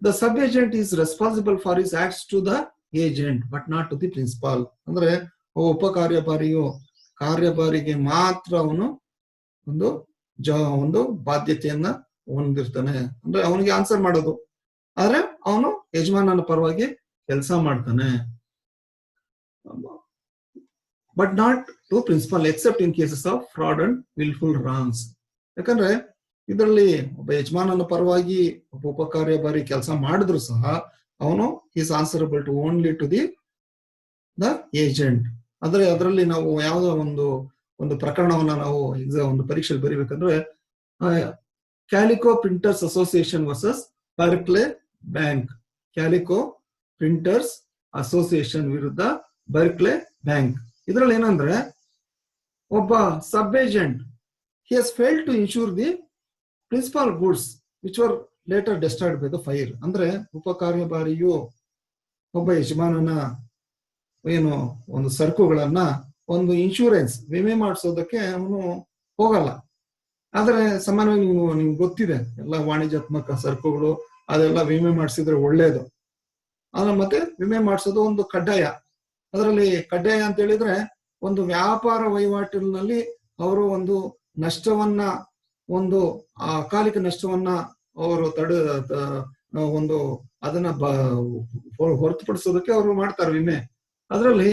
The sub agent is responsible for his acts to the agent but not to the principal. ಅಂದ್ರೆ ಉಪ ಕಾರ್ಯಭಾರಿಗೆ ಮಾತ್ರ ಅವನು ಒಂದು ಬಾಧ್ಯತೆಯನ್ನ ಹೊಂದಿರ್ತಾನೆ. ಅಂದ್ರೆ ಅವನಿಗೆ ಆನ್ಸರ್ ಮಾಡೋದು, ಆದ್ರೆ ಅವನು ಯಜಮಾನನ ಪರವಾಗಿ ಕೆಲಸ ಮಾಡ್ತಾನೆ. But not to principal except in cases of fraud and wilful wrongs. ಯಾಕಂದ್ರೆ ಇದರಲ್ಲಿ ಒಬ್ಬ ಯಜಮಾನನ ಪರವಾಗಿ ಒಬ್ಬ ಉಪ ಕಾರ್ಯಭಾರಿ ಕೆಲಸ ಮಾಡಿದ್ರು ಸಹ ಅವನು is answerable to only to the agent. ಅಂದ್ರೆ ಅದರಲ್ಲಿ ನಾವು ಯಾವುದೋ ಒಂದು ಪ್ರಕರಣವನ್ನ ನಾವು ಒಂದು ಪರೀಕ್ಷೆಯಲ್ಲಿ ಬರೀಬೇಕಂದ್ರೆ, Calico Printers Association versus Barclays Bank. Calico Printers Association ವಿರುದ್ಧ ಬರ್ಕ್ಲೆ ಬ್ಯಾಂಕ್. ಇದರಲ್ಲಿ ಏನಂದ್ರೆ, ಒಬ್ಬ sub agent he has failed to ensure the principal goods which were later destroyed by the fire. ಅಂದ್ರೆ ಉಪ ಕಾರ್ಯಭಾರಿಯು ಒಬ್ಬ ಯಜಮಾನನ ಒಂದು ಸರಕುಗಳನ್ನ ಒಂದು ಇನ್ಶೂರೆನ್ಸ್ ವಿಮೆ ಮಾಡಿಸೋದಕ್ಕೆ ಅವನು ಹೋಗಲ್ಲ. ಆದ್ರೆ ಸಾಮಾನ್ಯವಾಗಿ ನಿಮ್ಗೆ ಗೊತ್ತಿದೆ, ಎಲ್ಲ ವಾಣಿಜ್ಯಾತ್ಮಕ ಸರಕುಗಳು ಅದೆಲ್ಲ ವಿಮೆ ಮಾಡಿಸಿದ್ರೆ ಒಳ್ಳೇದು. ಆದ್ರೆ ಮತ್ತೆ ವಿಮೆ ಮಾಡಿಸೋದು ಒಂದು ಕಡ್ಡಾಯ. ಅದರಲ್ಲಿ ಕಡ್ಡಾಯ ಅಂತ ಹೇಳಿದ್ರೆ, ಒಂದು ವ್ಯಾಪಾರ ವಹಿವಾಟಿನಲ್ಲಿ ಅವರು ಒಂದು ನಷ್ಟವನ್ನ, ಒಂದು ಅಕಾಲಿಕ ನಷ್ಟವನ್ನ ಅವರು ಅದನ್ನ ಹೊರತುಪಡಿಸೋದಕ್ಕೆ ಅವರು ಮಾಡ್ತಾರೆ ವಿಮೆ. ಅದರಲ್ಲಿ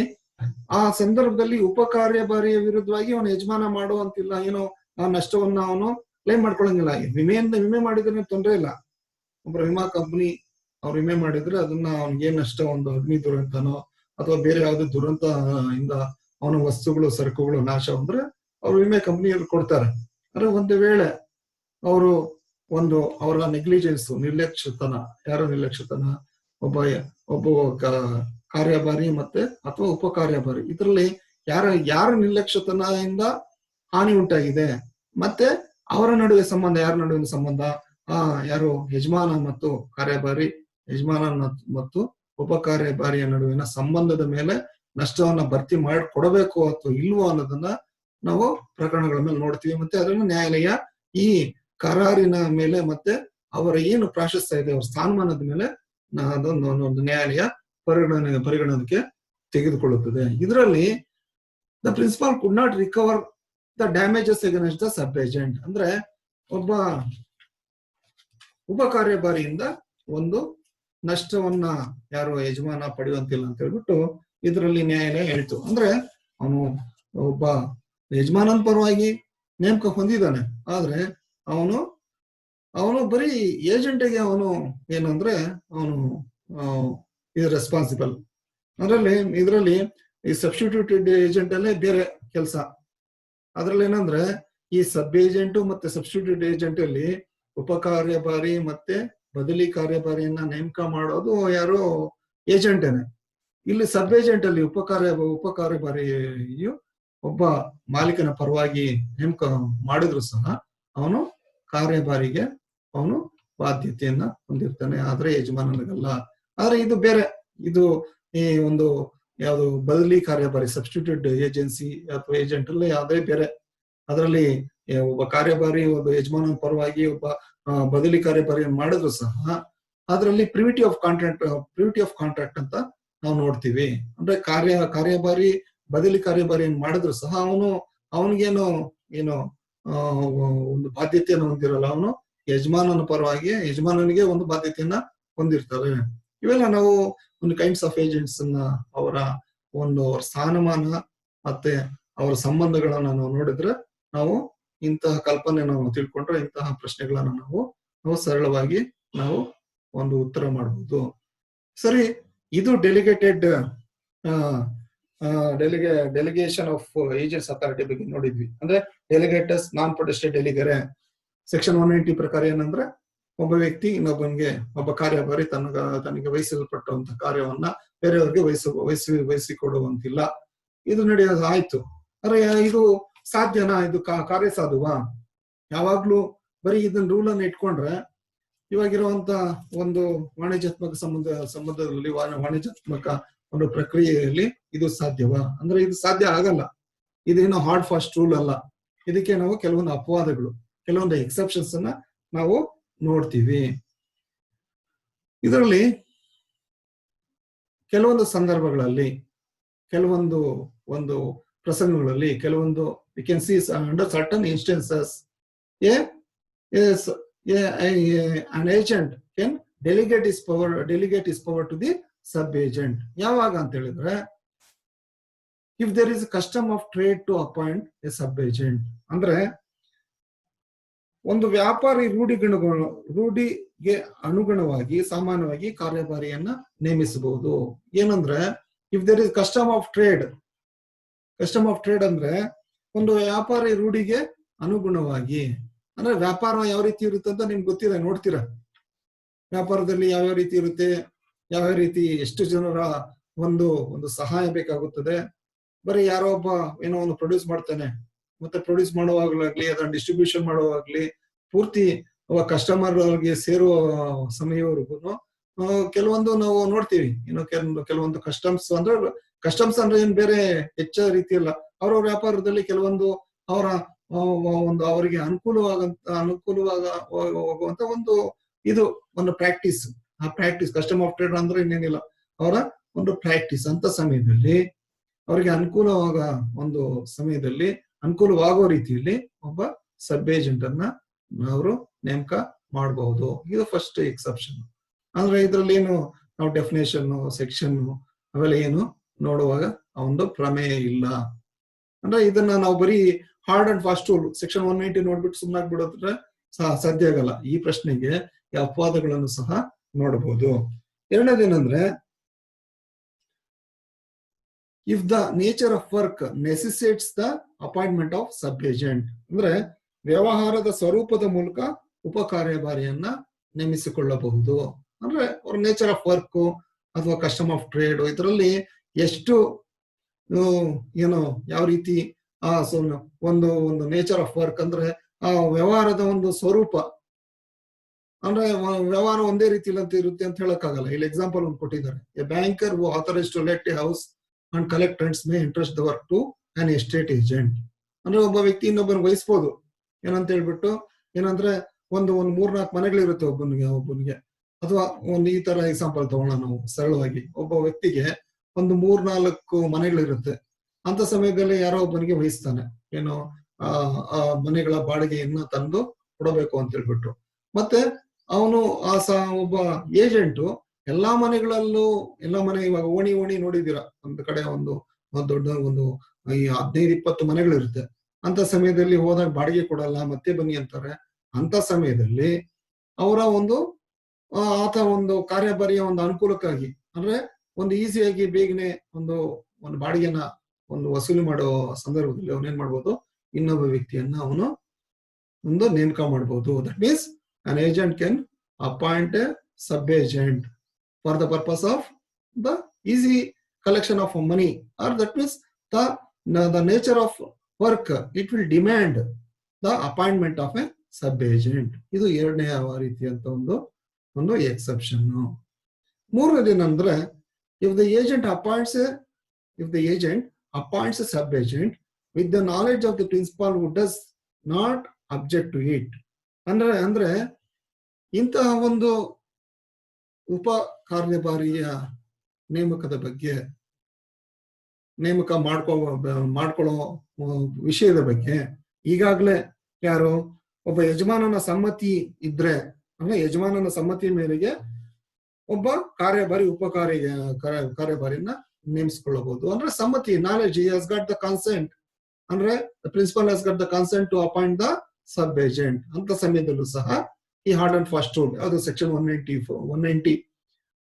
ಆ ಸಂದರ್ಭದಲ್ಲಿ ಉಪ ಕಾರ್ಯಭಾರಿಯ ವಿರುದ್ಧವಾಗಿ ಅವನು ಯಜಮಾನ ಮಾಡುವಂತಿಲ್ಲ, ಏನೋ ಆ ನಷ್ಟವನ್ನ ಅವನು ಕ್ಲೈಮ್ ಮಾಡ್ಕೊಳಂಗಿಲ್ಲ. ವಿಮೆ ಮಾಡಿದ್ರೆ ತೊಂದರೆ ಇಲ್ಲ. ಒಬ್ಬರ ವಿಮಾ ಕಂಪನಿ ಅವ್ರು ವಿಮೆ ಮಾಡಿದ್ರೆ ಅದನ್ನ ಅವ್ನಿಗೆ ಏನ್ ನಷ್ಟ, ಒಂದು ಅಗ್ನಿ ದುರಂತನೋ ಅಥವಾ ಬೇರೆ ಯಾವ್ದು ದುರಂತ ಇಂದ ಅವನ ವಸ್ತುಗಳು ಸರಕುಗಳು ನಾಶ ಅಂದ್ರೆ ಅವ್ರು ವಿಮೆ ಕಂಪನಿಯವ್ರು ಕೊಡ್ತಾರೆ. ಅಂದ್ರೆ ಒಂದು ವೇಳೆ ಅವರು ಅವರ ನೆಗ್ಲಿಜೆನ್ಸ್, ನಿರ್ಲಕ್ಷ್ಯತನ, ಯಾರ ನಿರ್ಲಕ್ಷ್ಯತನ, ಒಬ್ಬ ಕಾರ್ಯಭಾರಿ ಮತ್ತೆ ಅಥವಾ ಉಪ ಕಾರ್ಯಭಾರಿ, ಇದರಲ್ಲಿ ಯಾರ ನಿರ್ಲಕ್ಷ್ಯತನದಿಂದ ಹಾನಿ ಉಂಟಾಗಿದೆ ಮತ್ತೆ ಅವರ ನಡುವೆ ಸಂಬಂಧ, ಯಾರ ನಡುವಿನ ಸಂಬಂಧ, ಯಾರು ಯಜಮಾನ ಮತ್ತು ಕಾರ್ಯಭಾರಿ, ಯಜಮಾನ ಮತ್ತು ಉಪ ಕಾರ್ಯಭಾರಿಯ ನಡುವಿನ ಸಂಬಂಧದ ಮೇಲೆ ನಷ್ಟವನ್ನ ಭರ್ತಿ ಮಾಡಿ ಕೊಡಬೇಕು ಅಥವಾ ಇಲ್ವೋ ಅನ್ನೋದನ್ನ ನಾವು ಪ್ರಕರಣಗಳ ಮೇಲೆ ನೋಡ್ತೀವಿ. ಮತ್ತೆ ಅದನ್ನು ನ್ಯಾಯಾಲಯ ಈ ಕರಾರಿನ ಮೇಲೆ ಮತ್ತೆ ಅವರ ಏನು ಪ್ರಾಶಸ್ತ್ಯ ಇದೆ, ಅವರ ಸ್ಥಾನಮಾನದ ಮೇಲೆ ಅದೊಂದು ನ್ಯಾಯಾಲಯ ಪರಿಗಣನೆಗೆ ತೆಗೆದುಕೊಳ್ಳುತ್ತದೆ. ಇದರಲ್ಲಿ the principal could not recover the damages against the sub agent. ಅಂದ್ರೆ ಒಬ್ಬ ಉಪ ಕಾರ್ಯಭಾರಿಯಿಂದ ಒಂದು ನಷ್ಟವನ್ನ ಯಾರು ಯಜಮಾನ ಪಡೆಯುವಂತಿಲ್ಲ ಅಂತ ಹೇಳ್ಬಿಟ್ಟು ಇದರಲ್ಲಿ ನ್ಯಾಯಾಲಯ ಹೇಳ್ತು. ಅಂದ್ರೆ ಅವನು ಒಬ್ಬ ಯಜಮಾನನ ಪರವಾಗಿ ನೇಮಕ ಹೊಂದಿದ್ದಾನೆ, ಆದ್ರೆ ಅವನು ಬರೀ ಏಜೆಂಟಿಗೆ ಅವನು ಏನಂದ್ರೆ ಅವನು ಇದು ರೆಸ್ಪಾನ್ಸಿಬಲ್. ಇದರಲ್ಲಿ ಈ ಸಬ್ಸ್ಟಿಟ್ಯೂಟೆಡ್ ಏಜೆಂಟ್ ಅಲ್ಲೇ ಬೇರೆ ಕೆಲಸ. ಅದ್ರಲ್ಲಿ ಏನಂದ್ರೆ ಈ ಸಬ್ ಏಜೆಂಟ್ ಮತ್ತೆ ಸಬ್ಸ್ಟಿಟ್ಯೂಟೆಡ್ ಏಜೆಂಟ್ ಅಲ್ಲಿ ಉಪ ಕಾರ್ಯಭಾರಿ ಮತ್ತೆ ಬದಲಿ ಕಾರ್ಯಭಾರಿಯನ್ನ ನೇಮಕ ಮಾಡೋದು ಯಾರು ಏಜೆಂಟೇನೆ. ಇಲ್ಲಿ ಸಬ್ ಏಜೆಂಟ್ ಅಲ್ಲಿ ಉಪ ಕಾರ್ಯಭಾರಿಯು ಒಬ್ಬ ಮಾಲೀಕನ ಪರವಾಗಿ ನೇಮಕ ಮಾಡಿದ್ರು ಸಹ ಅವನು ಕಾರ್ಯಭಾರಿಗೆ ಅವನು ಬಾಧ್ಯತೆಯನ್ನ ಹೊಂದಿರ್ತಾನೆ, ಆದ್ರೆ ಯಜಮಾನನಿಗಲ್ಲ. ಆದ್ರೆ ಇದು ಬೇರೆ, ಇದು ಈ ಒಂದು ಯಾವುದು ಬದಲಿ ಕಾರ್ಯಭಾರಿ ಸಬ್ಸ್ಟಿಟ್ಯೂಟ್ ಏಜೆನ್ಸಿ ಅಥವಾ ಏಜೆಂಟ್ ಅಲ್ಲೇ ಯಾವುದೇ ಬೇರೆ. ಅದರಲ್ಲಿ ಒಬ್ಬ ಕಾರ್ಯಭಾರಿ ಒಬ್ಬ ಯಜಮಾನನ ಪರವಾಗಿ ಒಬ್ಬ ಬದಲಿ ಕಾರ್ಯಭಾರಿಯನ್ನು ಮಾಡಿದ್ರು ಸಹ ಅದರಲ್ಲಿ ಪ್ರಿವಿಟಿ ಆಫ್ ಕಾಂಟ್ರಾಕ್ಟ್ ಅಂತ ನಾವು ನೋಡ್ತೀವಿ. ಅಂದ್ರೆ ಕಾರ್ಯಭಾರಿ ಬದಲಿ ಕಾರ್ಯಭಾರಿಯನ್ನು ಮಾಡಿದ್ರು ಸಹ ಅವನಿಗೇನು ಒಂದು ಬಾಧ್ಯತೆಯನ್ನು ಹೊಂದಿರಲ್ಲ. ಅವನು ಯಜಮಾನನ ಪರವಾಗಿ ಯಜಮಾನನಿಗೆ ಒಂದು ಬಾಧ್ಯತೆಯನ್ನ ಹೊಂದಿರ್ತಾರೆ. ಇವೆಲ್ಲ ನಾವು ಒಂದು ಕೈಂಡ್ಸ್ ಆಫ್ ಏಜೆಂಟ್ಸ್ ಅನ್ನ ಅವರ ಸ್ಥಾನಮಾನ ಮತ್ತೆ ಅವರ ಸಂಬಂಧಗಳನ್ನ ನಾವು ನೋಡಿದ್ರೆ ನಾವು ಇಂತಹ ಕಲ್ಪನೆ ನಾವು ತಿಳ್ಕೊಂಡ್ರೆ ಇಂತಹ ಪ್ರಶ್ನೆಗಳನ್ನ ನಾವು ಸರಳವಾಗಿ ನಾವು ಒಂದು ಉತ್ತರ ಮಾಡಬಹುದು. ಸರಿ, ಇದು ಡೆಲಿಗೇಷನ್ ಆಫ್ ಏಜೆಂಟ್ಸ್ ಅಥಾರಿಟಿ ಬಗ್ಗೆ ನೋಡಿದ್ವಿ. ಅಂದ್ರೆ ಡೆಲಿಗೇಟರ್ಸ್, ನಾನ್ ಪ್ರೊಟೆಸ್ಟೆಡ್ ಡೆಲಿಗರೆ. ಸೆಕ್ಷನ್ 190 ಪ್ರಕಾರ ಏನಂದ್ರೆ ಒಬ್ಬ ವ್ಯಕ್ತಿ ಇನ್ನೊಬ್ಬನಿಗೆ, ಒಬ್ಬ ಕಾರ್ಯಭಾರಿ ತನಗೆ ವಹಿಸಲ್ಪಟ್ಟಂತ ಕಾರ್ಯವನ್ನ ಬೇರೆಯವ್ರಿಗೆ ವಹಿಸಿಕೊಡುವಂತಿಲ್ಲ. ಇದು ನಡೆಯೋದು ಆಯ್ತು. ಅಂದ್ರೆ ಇದು ಸಾಧ್ಯನಾ? ಇದು ಕಾರ್ಯ ಸಾಧುವಾ? ಯಾವಾಗ್ಲೂ ಬರೀ ಇದನ್ನ ರೂಲ್ ಅನ್ನ ಇಟ್ಕೊಂಡ್ರೆ ಇವಾಗಿರುವಂತ ಒಂದು ವಾಣಿಜ್ಯಾತ್ಮಕ ಸಂಬಂಧದಲ್ಲಿ ವಾಣಿಜ್ಯಾತ್ಮಕ ಒಂದು ಪ್ರಕ್ರಿಯೆಯಲ್ಲಿ ಇದು ಸಾಧ್ಯವಾ? ಅಂದ್ರೆ ಇದು ಸಾಧ್ಯ ಆಗಲ್ಲ. ಇದೇನು ಹಾರ್ಡ್ ಫಾಸ್ಟ್ ರೂಲ್ ಅಲ್ಲ. ಇದಕ್ಕೆ ನಾವು ಕೆಲವೊಂದು ಅಪವಾದಗಳು, ಕೆಲವೊಂದು ಎಕ್ಸೆಪ್ಷನ್ಸ್ ಅನ್ನ ನಾವು ನೋಡ್ತೀವಿ. ಇದರಲ್ಲಿ ಕೆಲವೊಂದು ಸಂದರ್ಭಗಳಲ್ಲಿ, ಕೆಲವೊಂದು ಪ್ರಸಂಗಗಳಲ್ಲಿ, ಕೆಲವೊಂದು we can see under certain instances an agent can delegate his power to the sub agent. ಯಾವಾಗ ಅಂತ ಹೇಳಿದ್ರೆ if there is a custom of trade to appoint a sub agent. ಅಂದ್ರೆ ಒಂದು ವ್ಯಾಪಾರಿ ರೂಢಿಗೆ ಅನುಗುಣವಾಗಿ ಸಾಮಾನ್ಯವಾಗಿ ಕಾರ್ಯಭಾರಿಯನ್ನ ನೇಮಿಸಬಹುದು. ಏನಂದ್ರೆ if there is custom of trade ಅಂದ್ರೆ ಒಂದು ವ್ಯಾಪಾರಿ ರೂಢಿಗೆ ಅನುಗುಣವಾಗಿ, ಅಂದ್ರೆ ವ್ಯಾಪಾರ ಯಾವ ರೀತಿ ಇರುತ್ತೆ ಅಂತ ನಿಮ್ಗೆ ಗೊತ್ತಿದೆ, ನೋಡ್ತೀರಾ. ವ್ಯಾಪಾರದಲ್ಲಿ ಯಾವ್ಯಾವ ರೀತಿ ಇರುತ್ತೆ, ಯಾವ್ಯಾವ ರೀತಿ ಎಷ್ಟು ಜನರ ಒಂದು ಸಹಾಯ ಬೇಕಾಗುತ್ತದೆ. ಬರೀ ಯಾರೋ ಒಬ್ಬ ಏನೋ ಒಂದು ಪ್ರೊಡ್ಯೂಸ್ ಮಾಡ್ತಾನೆ, ಮತ್ತೆ ಪ್ರೊಡ್ಯೂಸ್ ಮಾಡುವಾಗ್ಲಾಗ್ಲಿ ಅದನ್ನ ಡಿಸ್ಟ್ರಿಬ್ಯೂಷನ್ ಮಾಡುವಾಗ್ಲಿ ಪೂರ್ತಿ ಕಸ್ಟಮರ್ ಗೆ ಸೇರುವ ಸಮಯವರೆಗೂ ಕೆಲವೊಂದು ನಾವು ನೋಡ್ತೀವಿ. ಕೆಲವೊಂದು ಕಸ್ಟಮ್ಸ್ ಅಂದ್ರೆ ಏನ್ ಬೇರೆ ಹೆಚ್ಚ ರೀತಿಯಲ್ಲ. ಅವರ ವ್ಯಾಪಾರದಲ್ಲಿ ಕೆಲವೊಂದು ಅವರಿಗೆ ಅನುಕೂಲವಾಗುವಂತ ಒಂದು ಪ್ರಾಕ್ಟೀಸ್. ಆ ಪ್ರಾಕ್ಟೀಸ್ ಕಸ್ಟಮ್ ಆಫ್ ಟ್ರೇಡ್ ಅಂದ್ರೆ ಇನ್ನೇನಿಲ್ಲ, ಅವರ ಒಂದು ಪ್ರಾಕ್ಟೀಸ್. ಅಂತ ಸಮಯದಲ್ಲಿ ಅವರಿಗೆ ಅನುಕೂಲವಾಗೋ ರೀತಿಯಲ್ಲಿ ಒಬ್ಬ ಸಬ್ ಏಜೆಂಟ್ ಅನ್ನ ಅವರು ನೇಮಕ ಮಾಡಬಹುದು. ಇದು ಫಸ್ಟ್ ಎಕ್ಸೆಪ್ಷನ್. ಅಂದ್ರೆ ಇದ್ರಲ್ಲಿ ಏನು ನಾವು ಡೆಫಿನೇಷನ್, ಸೆಕ್ಷನ್ ಅವೆಲ್ಲ ಏನು ನೋಡುವಾಗ ಒಂದು ಪ್ರಮೇಯ ಇಲ್ಲ. ಅಂದ್ರೆ ಇದನ್ನ ನಾವು ಬರೀ hard and fast rule section 190 ನೋಡ್ಬಿಟ್ಟು ಸುಮ್ಮನಾಗ್ಬಿಡೋದ್ರೆ ಸಾಧ್ಯ ಆಗಲ್ಲ. ಈ ಪ್ರಶ್ನೆಗೆ ಈ ಅಪವಾದಗಳನ್ನು ಸಹ ನೋಡಬಹುದು. ಎರಡನೇದೇನಂದ್ರೆ, if the nature of work necessitates the appointment of sub agent, ಅಂದ್ರೆ ವ್ಯವಹಾರದ ಸ್ವರೂಪದ ಮೂಲಕ ಉಪಕಾರ್ಯಭಾರಿಯನ್ನ ನೇಮಿಸಿಕೊಳ್ಳಬಹುದು. ಅಂದ್ರೆ ಅವ್ರ ನೇಚರ್ ಆಫ್ ವರ್ಕ್ ಅಥವಾ ಕಸ್ಟಮ್ ಆಫ್ ಟ್ರೇಡ್ ಇದರಲ್ಲಿ ಎಷ್ಟು ಏನು ಯಾವ ರೀತಿ ಒಂದು ಒಂದು ನೇಚರ್ ಆಫ್ ವರ್ಕ್ ಅಂದ್ರೆ ಆ ವ್ಯವಹಾರದ ಒಂದು ಸ್ವರೂಪ, ಅಂದ್ರೆ ವ್ಯವಹಾರ ಒಂದೇ ರೀತಿಯಲ್ಲಿ ಇರುತ್ತೆ ಅಂತ ಹೇಳಕ್ಕಾಗಲ್ಲ. ಇಲ್ಲಿ ಎಕ್ಸಾಂಪಲ್ ಒಂದು ಕೊಟ್ಟಿದ್ದಾರೆ. A banker who authorised to let a house and collect rents may entrust the work to an estate agent. ಅಂದ್ರೆ ಒಬ್ಬ ವ್ಯಕ್ತಿ ಇನ್ನೊಬ್ಬನ ವಹಿಸ್ಬೋದು ಏನಂತ ಹೇಳ್ಬಿಟ್ಟು, ಏನಂದ್ರೆ ಒಂದು 3-4 ಮನೆಗಳಿರುತ್ತೆ ಒಬ್ಬನಿಗೆ ಅಥವಾ ಒಂದು ಈ ತರ ಎಕ್ಸಾಂಪಲ್ ತಗೋಣ ನಾವು ಸರಳವಾಗಿ. ಒಬ್ಬ ವ್ಯಕ್ತಿಗೆ ಒಂದು 3-4 ಮನೆಗಳಿರುತ್ತೆ. ಅಂತ ಸಮಯದಲ್ಲಿ ಯಾರೋ ಒಬ್ಬನಿಗೆ ವಹಿಸ್ತಾನೆ, ಏನು ಆ ಮನೆಗಳ ಬಾಡಿಗೆಯನ್ನ ತಂದು ಕೊಡಬೇಕು ಅಂತ ಹೇಳ್ಬಿಟ್ಟು. ಮತ್ತೆ ಅವನು ಒಬ್ಬ ಏಜೆಂಟು ಎಲ್ಲಾ ಮನೆಗಳಲ್ಲೂ ಎಲ್ಲಾ ಮನೆ, ಇವಾಗ ಓಣಿ ನೋಡಿದೀರಾ, ಒಂದು ಕಡೆ ಒಂದು ದೊಡ್ಡ ಒಂದು 15-20 ಮನೆಗಳಿರುತ್ತೆ. ಅಂತ ಸಮಯದಲ್ಲಿ ಹೋದಾಗ ಬಾಡಿಗೆ ಕೊಡಲ್ಲ, ಮತ್ತೆ ಬನ್ನಿ ಅಂತಾರೆ. ಅಂತ ಸಮಯದಲ್ಲಿ ಅವರ ಆತ ಒಂದು ಕಾರ್ಯಭಾರಿಯ ಒಂದು ಅನುಕೂಲಕ್ಕಾಗಿ, ಅಂದ್ರೆ ಒಂದು ಈಸಿಯಾಗಿ ಬೇಗನೆ ಒಂದು ಬಾಡಿಗೆನ ವಸೂಲಿ ಮಾಡೋ ಸಂದರ್ಭದಲ್ಲಿ ಅವನೇನ್ ಮಾಡ್ಬೋದು, ಇನ್ನೊಬ್ಬ ವ್ಯಕ್ತಿಯನ್ನ ಅವನು ನೇಮಕ ಮಾಡಬಹುದು. That means an agent can appoint a sub-agent for the purpose of the easy collection of money, or that means the nature of work, it will demand the appointment of a sub-agent. ಇದು ಎರಡನೇ ರೀತಿಯಂತ ಒಂದು exception. ಮೂರನೇದೇನಂದ್ರೆ, if the agent appoints a sub-agent with the knowledge of the principal who does not object to it, ಅಂದ್ರೆ ಇಂತಹ ಒಂದು ಉಪ ಕಾರ್ಯಭಾರಿಯ ನೇಮಕದ ಬಗ್ಗೆ, ನೇಮಕ ಮಾಡ್ಕೊಳ್ಳೋ ವಿಷಯದ ಬಗ್ಗೆ ಈಗಾಗಲೇ ಯಾರು ಒಬ್ಬ ಯಜಮಾನನ ಸಮ್ಮತಿ ಇದ್ರೆ, ಅಂದ್ರೆ ಯಜಮಾನನ ಸಮ್ಮತಿ ಮೇರೆಗೆ ಒಬ್ಬ ಕಾರ್ಯಭಾರಿ ಕಾರ್ಯಭಾರಿಯನ್ನ ನೇಮಿಸಿಕೊಳ್ಳಬಹುದು. ಅಂದ್ರೆ ಸಮ್ಮತಿ, knowledge, he has got the consent, ಅಂದ್ರೆ the principal has got the consent to appoint the sub agent. ಅಂತ ಸಮಯದಲ್ಲೂ ಸಹ ಈ ಹಾರ್ಡ್ ಅಂಡ್ ಫಾಸ್ಟ್ ರೂಲ್, ಅದು ಸೆಕ್ಷನ್ 190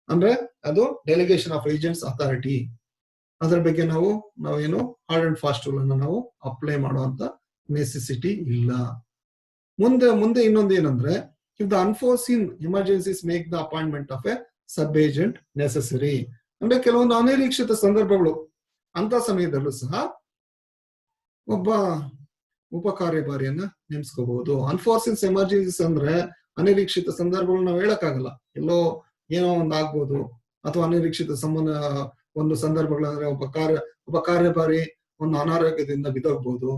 ಅಂದ್ರೆ ಅದು ಡೆಲಿಗೇಷನ್ ಆಫ್ ಏಜೆಂಟ್ಸ್ ಅಥಾರಿಟಿ. ಅದ್ರ ಬಗ್ಗೆ ನಾವೇನು ಹಾರ್ಡ್ ಅಂಡ್ ಫಾಸ್ಟ್ ರೂಲ್ ಅನ್ನ ನಾವು ಅಪ್ಲೈ ಮಾಡುವಂತ ನೆಸೆಸಿಟಿ ಇಲ್ಲ. ಮುಂದೆ ಇನ್ನೊಂದು ಏನಂದ್ರೆ, if the unforeseen emergencies make the appointment of A sub agent necessary, ಅಂದ್ರೆ ಕೆಲವೊಂದು ಅನಿರೀಕ್ಷಿತ ಸಂದರ್ಭಗಳು, ಅಂತ ಸಮಯದಲ್ಲೂ ಸಹ ಒಬ್ಬ ಉಪ ಕಾರ್ಯಭಾರಿಯನ್ನ ನೇಮಿಸ್ಕೋಬಹುದು. ಅನ್ಫೋರ್ಸಿನ್ಸ್ ಎಮರ್ಜೆನ್ಸೀಸ್ ಅಂದ್ರೆ ಅನಿರೀಕ್ಷಿತ ಸಂದರ್ಭಗಳು ನಾವು ಹೇಳಕ್ಕಾಗಲ್ಲ, ಎಲ್ಲೋ ಏನೋ ಒಂದು ಆಗ್ಬೋದು, ಅಥವಾ ಅನಿರೀಕ್ಷಿತ ಒಂದು ಸಂದರ್ಭಗಳಂದ್ರೆ ಒಬ್ಬ ಕಾರ್ಯಭಾರಿ ಒಂದು ಅನಾರೋಗ್ಯದಿಂದ ಬಿದ್ದೋಗ್ಬೋದು,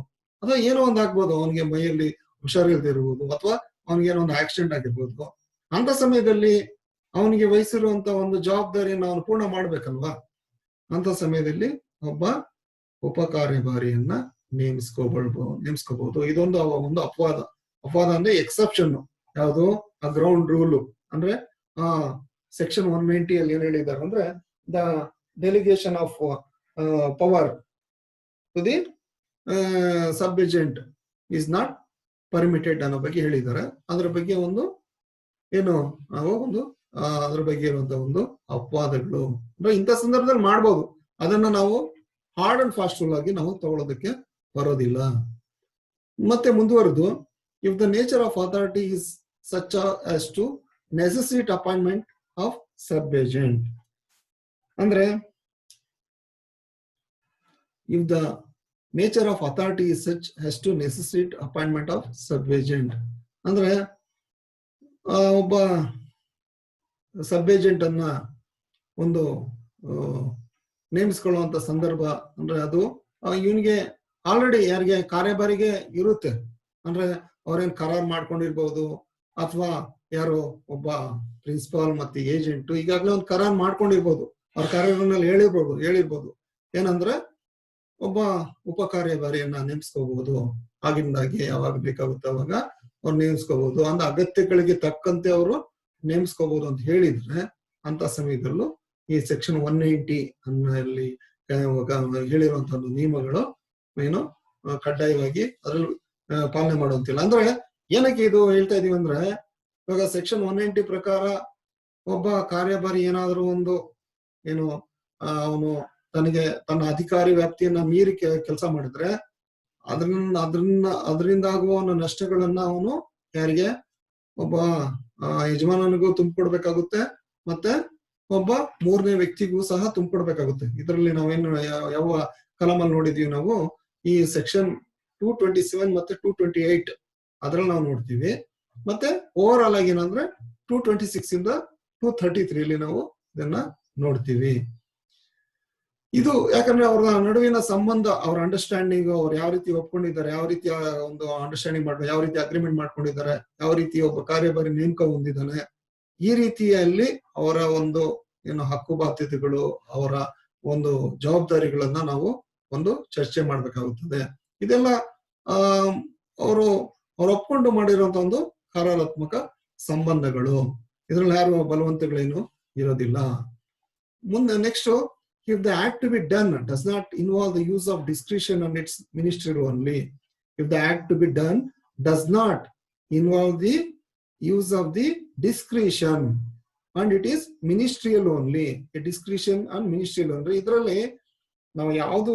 ಅಥವಾ ಏನೋ ಒಂದು ಆಗ್ಬೋದು, ಅವನಿಗೆ ಮೈಯಲ್ಲಿ ಹುಷಾರಿಲ್ಲದೆ ಇರಬಹುದು, ಅಥವಾ ಅವನಿಗೇನೋ ಒಂದು ಆಕ್ಸಿಡೆಂಟ್ ಆಗಿರ್ಬೋದು. ಅಂತ ಸಮಯದಲ್ಲಿ ಅವನಿಗೆ ವಹಿಸಿರುವಂತ ಒಂದು ಜವಾಬ್ದಾರಿಯನ್ನು ಅವನು ಪೂರ್ಣ ಮಾಡ್ಬೇಕಲ್ವಾ. ಅಂತ ಸಮಯದಲ್ಲಿ ಒಬ್ಬ ಉಪ ಕಾರ್ಯಭಾರಿಯನ್ನ ನೇಮಿಸ್ಕೋಬಹುದು. ಇದೊಂದು ಒಂದು ಅಪವಾದ ಅಂದ್ರೆ ಎಕ್ಸೆಪ್ಷನ್. ಯಾವುದು? ಆ ಗ್ರೌಂಡ್ ರೂಲ್ ಅಂದ್ರೆ ಸೆಕ್ಷನ್ 190 ಅಲ್ಲಿ ಏನ್ ಹೇಳಿದ್ದಾರೆ ಅಂದ್ರೆ, the delegation of power to the sub agent is not permitted ಅನ್ನೋ ಬಗ್ಗೆ ಹೇಳಿದ್ದಾರೆ. ಅದ್ರ ಬಗ್ಗೆ ಅದ್ರ ಬಗ್ಗೆ ಇರುವಂತ ಒಂದು ಅಪವಾದಗಳು ಅಂದ್ರೆ ಇಂಥ ಸಂದರ್ಭದಲ್ಲಿ ಮಾಡ್ಬೋದು. ಅದನ್ನ ನಾವು ಹಾರ್ಡ್ ಅಂಡ್ ಫಾಸ್ಟ್ ರೂಲ್ ಆಗಿ ನಾವು ತಗೊಳ್ಳೋದಕ್ಕೆ ಬರೋದಿಲ್ಲ. ಮತ್ತೆ ಮುಂದುವರೆದು, if the nature of authority is such as to necessitate appointment of sub agent, ಅಂದ್ರೆ if the nature of authority is such as to necessitate appointment of sub agent, ಅಂದ್ರೆ ಒಬ್ಬ ಸಬ್ ಏಜೆಂಟ್ ಅನ್ನ ನೇಮಿಸ್ಕೊಳ್ಳುವಂತ ಸಂದರ್ಭ ಅಂದ್ರೆ ಅದು ಇವನಿಗೆ ಆಲ್ರೆಡಿ ಯಾರಿಗೆ ಕಾರ್ಯಭಾರಿಗೆ ಇರುತ್ತೆ, ಅಂದ್ರೆ ಅವ್ರೇನ್ ಕರಾರ್ ಮಾಡ್ಕೊಂಡಿರ್ಬಹುದು, ಅಥವಾ ಯಾರು ಒಬ್ಬ ಪ್ರಿನ್ಸಿಪಾಲ್ ಮತ್ತೆ ಏಜೆಂಟ್ ಈಗಾಗಲೇ ಒಂದು ಕರಾರ್ ಮಾಡ್ಕೊಂಡಿರ್ಬೋದು, ಅವ್ರ ಕಾರ್ಯಗಳಲ್ಲಿ ಹೇಳಿರ್ಬೋದು ಏನಂದ್ರೆ ಒಬ್ಬ ಉಪ ಕಾರ್ಯಭಾರಿಯನ್ನ ನೇಮಿಸ್ಕೋಬಹುದು, ಆಗಿಂದಾಗಿ ಯಾವಾಗ ಬೇಕಾಗುತ್ತೆ ಅವಾಗ ಅವ್ರು ನೇಮಿಸ್ಕೋಬಹುದು, ಅಂದ್ರೆ ಅಗತ್ಯಗಳಿಗೆ ತಕ್ಕಂತೆ ಅವರು ನೇಮಿಸ್ಕೋಬಹುದು ಅಂತ ಹೇಳಿದ್ರೆ, ಅಂತ ಸಮಯದಲ್ಲೂ ಈ ಸೆಕ್ಷನ್ 190 ಅನ್ನಲ್ಲಿ ಹೇಳಿರುವಂತಹ ನಿಯಮಗಳು ಏನು ಕಡ್ಡಾಯವಾಗಿ ಅದ್ರಲ್ಲಿ ಪಾಲನೆ ಮಾಡುವಂತಿಲ್ಲ. ಅಂದ್ರೆ ಏನಕ್ಕೆ ಇದು ಹೇಳ್ತಾ ಇದೀವಿ ಅಂದ್ರೆ, ಇವಾಗ ಸೆಕ್ಷನ್ 190 ಪ್ರಕಾರ ಒಬ್ಬ ಕಾರ್ಯಭಾರಿ ಏನಾದ್ರೂ ಒಂದು ಏನು ಅವನು ತನ್ನ ಅಧಿಕಾರಿ ವ್ಯಾಪ್ತಿಯನ್ನ ಮೀರಿ ಕೆಲಸ ಮಾಡಿದ್ರೆ ಅದರಿಂದ ಆಗುವ ನಷ್ಟಗಳನ್ನ ಅವನು ಯಾರಿಗೆ ಒಬ್ಬ ಯಜಮಾನನಿಗೂ ತುಂಬಿಕೊಡ್ಬೇಕಾಗುತ್ತೆ, ಮತ್ತೆ ಒಬ್ಬ ಮೂರನೇ ವ್ಯಕ್ತಿಗೂ ಸಹ ತುಂಬಿಕೊಡ್ಬೇಕಾಗುತ್ತೆ. ಇದರಲ್ಲಿ ನಾವೇನು ಯಾವ ಕಲಮಲ್ಲಿ ನೋಡಿದೀವಿ ನಾವು, ಈ ಸೆಕ್ಷನ್ 227 ಮತ್ತೆ 228 ಅದ್ರಲ್ಲಿ ನಾವು ನೋಡ್ತೀವಿ. ಮತ್ತೆ ಓವರ್ ಆಲ್ ಆಗಿ ಏನಂದ್ರೆ 226 ಇಂದ 233 ನಾವು ಇದನ್ನ ನೋಡ್ತೀವಿ. ಇದು ಯಾಕಂದ್ರೆ ಅವರ ನಡುವಿನ ಸಂಬಂಧ, ಅವರ ಅಂಡರ್ಸ್ಟ್ಯಾಂಡಿಂಗ್, ಅವ್ರು ಯಾವ ರೀತಿ ಒಪ್ಕೊಂಡಿದ್ದಾರೆ, ಯಾವ ರೀತಿಯ ಒಂದು ಅಂಡರ್ಸ್ಟ್ಯಾಂಡಿಂಗ್ ಮಾಡ್ಕೊಂಡು ಯಾವ ರೀತಿ ಅಗ್ರಿಮೆಂಟ್ ಮಾಡ್ಕೊಂಡಿದ್ದಾರೆ, ಯಾವ ರೀತಿ ಒಬ್ಬ ಕಾರ್ಯಭಾರಿ ನೇಮಕ ಹೊಂದಿದ್ದಾನೆ, ಈ ರೀತಿಯಲ್ಲಿ ಅವರ ಒಂದು ಏನು ಹಕ್ಕು ಬಾಧ್ಯತೆಗಳು, ಅವರ ಒಂದು ಜವಾಬ್ದಾರಿಗಳನ್ನ ನಾವು ಒಂದು ಚರ್ಚೆ ಮಾಡ್ಬೇಕಾಗುತ್ತದೆ. ಇದೆಲ್ಲ ಅವರು ಒಪ್ಕೊಂಡು ಮಾಡಿರುವಂತ ಒಂದು ಕಾರಾತ್ಮಕ ಸಂಬಂಧಗಳು. ಇದ್ರಲ್ಲಿ ಯಾರು ಬಲವಂತಗಳೇನು ಇರೋದಿಲ್ಲ. ಮುಂದೆ next, if the act to be done does not involve the use of discretion and its ministerial only. If the act to be done does not involve the use of the discretion and it is ministerial only. A discretion and ministerial only. ಇದರಲ್ಲಿ ನಾವು ಯಾವುದು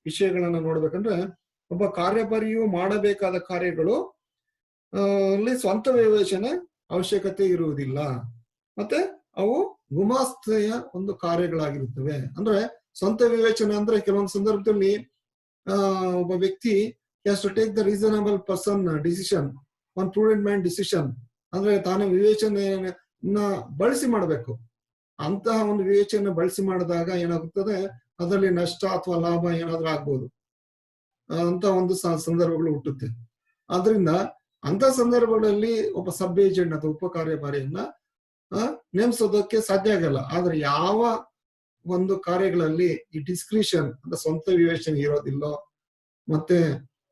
ವಿಷಯಗಳನ್ನ ನೋಡ್ಬೇಕಂದ್ರೆ, ಒಬ್ಬ ಕಾರ್ಯಭಾರಿಯು ಮಾಡಬೇಕಾದ ಕಾರ್ಯಗಳು ಅಲ್ಲಿ ಸ್ವಂತ ವಿವೇಚನೆ ಅವಶ್ಯಕತೆ ಇರುವುದಿಲ್ಲ, ಮತ್ತೆ ಅವು ಗುಮಾಸ್ತೆಯ ಒಂದು ಕಾರ್ಯಗಳಾಗಿರುತ್ತವೆ. ಅಂದ್ರೆ ಸ್ವಂತ ವಿವೇಚನೆ ಅಂದ್ರೆ ಕೆಲವೊಂದು ಸಂದರ್ಭದಲ್ಲಿ ಒಬ್ಬ ವ್ಯಕ್ತಿ has to take the reasonable person decision, one prudent man decision, ಅಂದ್ರೆ ತಾನು ವಿವೇಚನೆಯನ್ನ ಬಳಸಿ ಮಾಡಬೇಕು. ಅಂತಹ ಒಂದು ವಿವೇಚನೆ ಬಳಸಿ ಮಾಡಿದಾಗ ಏನಾಗುತ್ತದೆ, ಅದರಲ್ಲಿ ನಷ್ಟ ಅಥವಾ ಲಾಭ ಏನಾದ್ರೂ ಆಗ್ಬೋದು ಅಂತ ಒಂದು ಸಂದರ್ಭಗಳು ಹುಟ್ಟುತ್ತೆ. ಆದ್ರಿಂದ ಅಂತ ಸಂದರ್ಭಗಳಲ್ಲಿ ಒಬ್ಬ ಸಬ್ ಏಜೆಂಟ್ ಅಥವಾ ಉಪ ಕಾರ್ಯಭಾರಿಯನ್ನ ನೇಮಿಸೋದಕ್ಕೆ ಸಾಧ್ಯ ಆಗಲ್ಲ. ಆದ್ರೆ ಯಾವ ಒಂದು ಕಾರ್ಯಗಳಲ್ಲಿ ಈ ಡಿಸ್ಕ್ರಿಷನ್ ಅಂದ್ರೆ ಸ್ವಂತ ವಿವೇಚನೆ ಇರೋದಿಲ್ಲೋ, ಮತ್ತೆ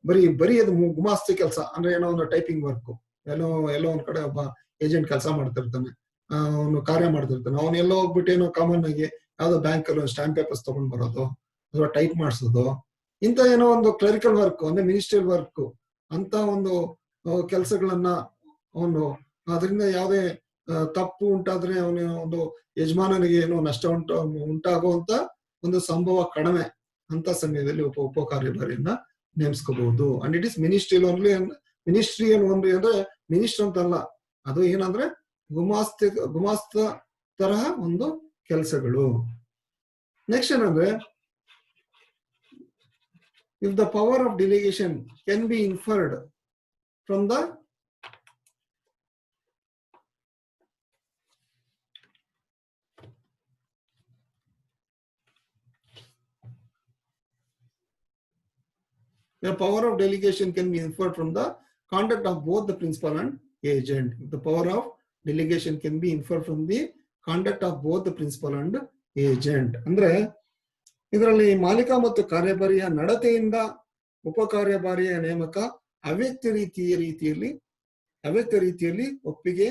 ಬರೀ ಅದು ಗುಮಾಸ್ತಿ ಕೆಲಸ ಅಂದ್ರೆ ಏನೋ ಒಂದು ಟೈಪಿಂಗ್ ವರ್ಕ್, ಎಲ್ಲೋ ಒಂದ್ ಕಡೆ ಒಬ್ಬ ಏಜೆಂಟ್ ಕೆಲಸ ಮಾಡ್ತಿರ್ತಾನೆ, ಅವನು ಕಾರ್ಯ ಮಾಡ್ತಿರ್ತಾನೆ, ಅವನು ಎಲ್ಲೋ ಹೋಗ್ಬಿಟ್ಟು ಏನೋ ಕಾಮನ್ ಆಗಿ ಯಾವ್ದೋ ಬ್ಯಾಂಕ್ ಅಲ್ಲಿ ಸ್ಟಾಂಪ್ ಪೇಪರ್ಸ್ ತಗೊಂಡ್ ಬರೋದು ಅಥವಾ ಟೈಪ್ ಮಾಡಿಸೋದು, ಇಂತ ಏನೋ ಒಂದು ಕ್ಲರಿಕಲ್ ವರ್ಕ್ ಅಂದ್ರೆ ಮಿನಿಸ್ಟ್ರಿಯಲ್ ವರ್ಕ್ ಅಂತ ಒಂದು ಕೆಲಸಗಳನ್ನ ಅವನು, ಅದರಿಂದ ಯಾವುದೇ ತಪ್ಪು ಉಂಟಾದ್ರೆ ಅವನ ಒಂದು ಯಜಮಾನನಿಗೆ ಏನೋ ನಷ್ಟ ಉಂಟಾಗುವಂತ ಒಂದು ಸಂಭವ ಕಡಿಮೆ. ಅಂತ ಸಮಯದಲ್ಲಿ ಉಪ ಕಾರ್ಯಭಾರಿಯನ್ನ ನೇಮಿಸ್ಕೋಬಹುದು. And it is ministerial only. Ministerial only ಅಂದ್ರೆ ಮಿನಿಸ್ಟರ್ ಅಂತಲ್ಲ, ಅದು ಏನಂದ್ರೆ ಗುಮಾಸ್ತ ತರಹ ಒಂದು ಕೆಲಸಗಳು. ನೆಕ್ಸ್ಟ್ ಏನಂದ್ರೆ, if the power of delegation can be inferred from the The power of delegation can be inferred from the conduct of both the principal and agent. The power of delegation can be inferred from the conduct of both the principal and agent. ಅಂದ್ರೆ ಇದರಲ್ಲಿ ಮಾಲೀಕ ಮತ್ತು ಕಾರ್ಯಭಾರಿಯ ನಡತೆಯಿಂದ ಉಪ ಕಾರ್ಯಭಾರಿಯ ನೇಮಕ ಅವ್ಯಕ್ತ ರೀತಿಯಲ್ಲಿ ಒಪ್ಪಿಗೆ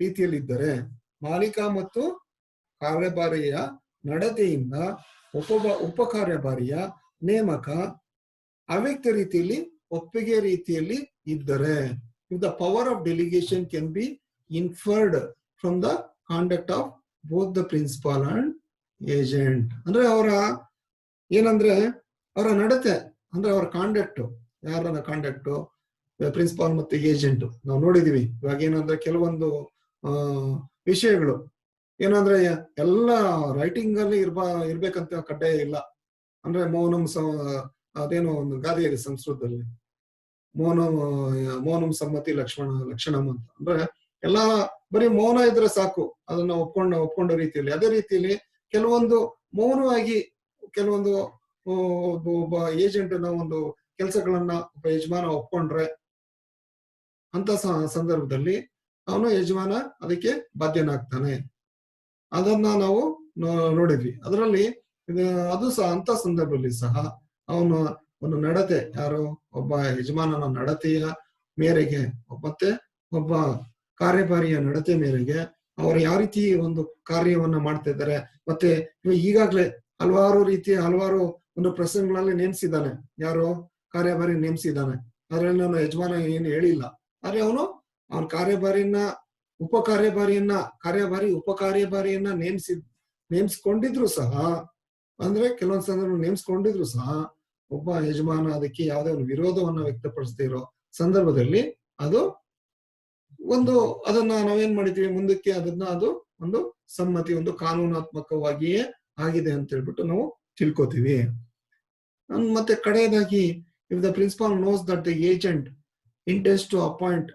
ರೀತಿಯಲ್ಲಿ ಇದ್ದರೆ, ಮಾಲೀಕ ಮತ್ತು ಕಾರ್ಯಭಾರಿಯ ನಡತೆಯಿಂದ ಉಪ ಕಾರ್ಯಭಾರಿಯ ನೇಮಕ ಅವ್ಯಕ್ತ ರೀತಿಯಲ್ಲಿ ಒಪ್ಪಿಗೆ ರೀತಿಯಲ್ಲಿ ಇದ್ದರೆ, if the power of delegation can be inferred from the conduct of both the principal and agent. ಅಂದ್ರೆ ಅವರ ನಡತೆ ಅಂದ್ರೆ ಅವರ ಕಾಂಡಕ್ಟ್, ಯಾರ ಕಾಂಡಕ್ಟ್ ಪ್ರಿನ್ಸಿಪಾಲ್ ಮತ್ತು ಏಜೆಂಟ್ ನಾವು ನೋಡಿದೀವಿ. ಇವಾಗ ಏನಂದ್ರೆ ಕೆಲವೊಂದು ವಿಷಯಗಳು ಏನಂದ್ರೆ ಎಲ್ಲ ರೈಟಿಂಗ್ ಅಲ್ಲಿ ಇರ್ಬೇಕಂತ ಕಡ್ಡಾಯ ಇಲ್ಲ. ಅಂದ್ರೆ ಮೌನಂ ಅದೇನೋ ಒಂದು ಗಾದೆ ಇದೆ ಸಂಸ್ಕೃತದಲ್ಲಿ, ಮೌನಂ ಸಮ್ಮತಿ ಲಕ್ಷಣಂ ಅಂತ. ಅಂದ್ರೆ ಎಲ್ಲಾ ಬರೀ ಮೌನ ಇದ್ರೆ ಸಾಕು, ಅದನ್ನ ಒಪ್ಕೊಂಡ ರೀತಿಯಲ್ಲಿ. ಅದೇ ರೀತಿಯಲ್ಲಿ ಕೆಲವೊಂದು ಮೌನವಾಗಿ ಕೆಲವೊಂದು ಒಬ್ಬ ಏಜೆಂಟ್ ನ ಒಂದು ಕೆಲಸಗಳನ್ನ ಒಬ್ಬ ಯಜಮಾನ ಒಪ್ಕೊಂಡ್ರೆ ಅಂತ ಸಂದರ್ಭದಲ್ಲಿ ಅವನು ಯಜಮಾನ ಅದಕ್ಕೆ ಬಾಧ್ಯನಾಗ್ತಾನೆ. ಅದನ್ನ ನಾವು ನೋಡಿದ್ವಿ. ಅದರಲ್ಲಿ ಅದು ಸಹ ಅಂತ ಸಂದರ್ಭದಲ್ಲಿ ಸಹ ಅವನು ಒಂದು ನಡತೆ, ಯಾರು ಒಬ್ಬ ಯಜಮಾನನ ನಡತೆಯ ಮೇರೆಗೆ ಮತ್ತೆ ಒಬ್ಬ ಕಾರ್ಯಭಾರಿಯ ನಡತೆ ಮೇರೆಗೆ ಅವರು ಯಾವ ರೀತಿ ಒಂದು ಕಾರ್ಯವನ್ನ ಮಾಡ್ತಾ ಇದ್ದಾರೆ, ಮತ್ತೆ ಈಗಾಗ್ಲೇ ಹಲವಾರು ಒಂದು ಪ್ರಸಂಗಗಳಲ್ಲಿ ನೇಮಿಸಿದ್ದಾನೆ, ಯಾರು ಕಾರ್ಯಭಾರಿ ನೇಮಿಸಿದ್ದಾನೆ. ಅದ್ರಲ್ಲಿ ನಾನು ಯಜಮಾನ ಏನು ಹೇಳಿಲ್ಲ, ಆದ್ರೆ ಅವನು ಅವನ ಕಾರ್ಯಭಾರಿಯನ್ನ ಕಾರ್ಯಭಾರಿ ಉಪ ಕಾರ್ಯಭಾರಿಯನ್ನ ನೇಮಿಸ್ಕೊಂಡಿದ್ರು ಸಹ, ಅಂದ್ರೆ ಕೆಲವೊಂದ್ ಸಂದರ್ಭ ನೇಮಿಸ್ಕೊಂಡಿದ್ರು ಸಹ ಒಬ್ಬ ಯಜಮಾನ ಅದಕ್ಕೆ ಯಾವುದೇ ಒಂದು ವಿರೋಧವನ್ನ ವ್ಯಕ್ತಪಡಿಸದೇ ಇರೋ ಸಂದರ್ಭದಲ್ಲಿ ಅದನ್ನ ನಾವೇನ್ ಮಾಡಿದೀವಿ ಮುಂದಕ್ಕೆ ಅದು ಒಂದು ಸಮ್ಮತಿ, ಒಂದು ಕಾನೂನಾತ್ಮಕವಾಗಿಯೇ ಆಗಿದೆ ಅಂತ ಹೇಳ್ಬಿಟ್ಟು ನಾವು ತಿಳ್ಕೊತೀವಿ. ಮತ್ತೆ ಕಡೆಯದಾಗಿ, if the principal knows that the agent intends to appoint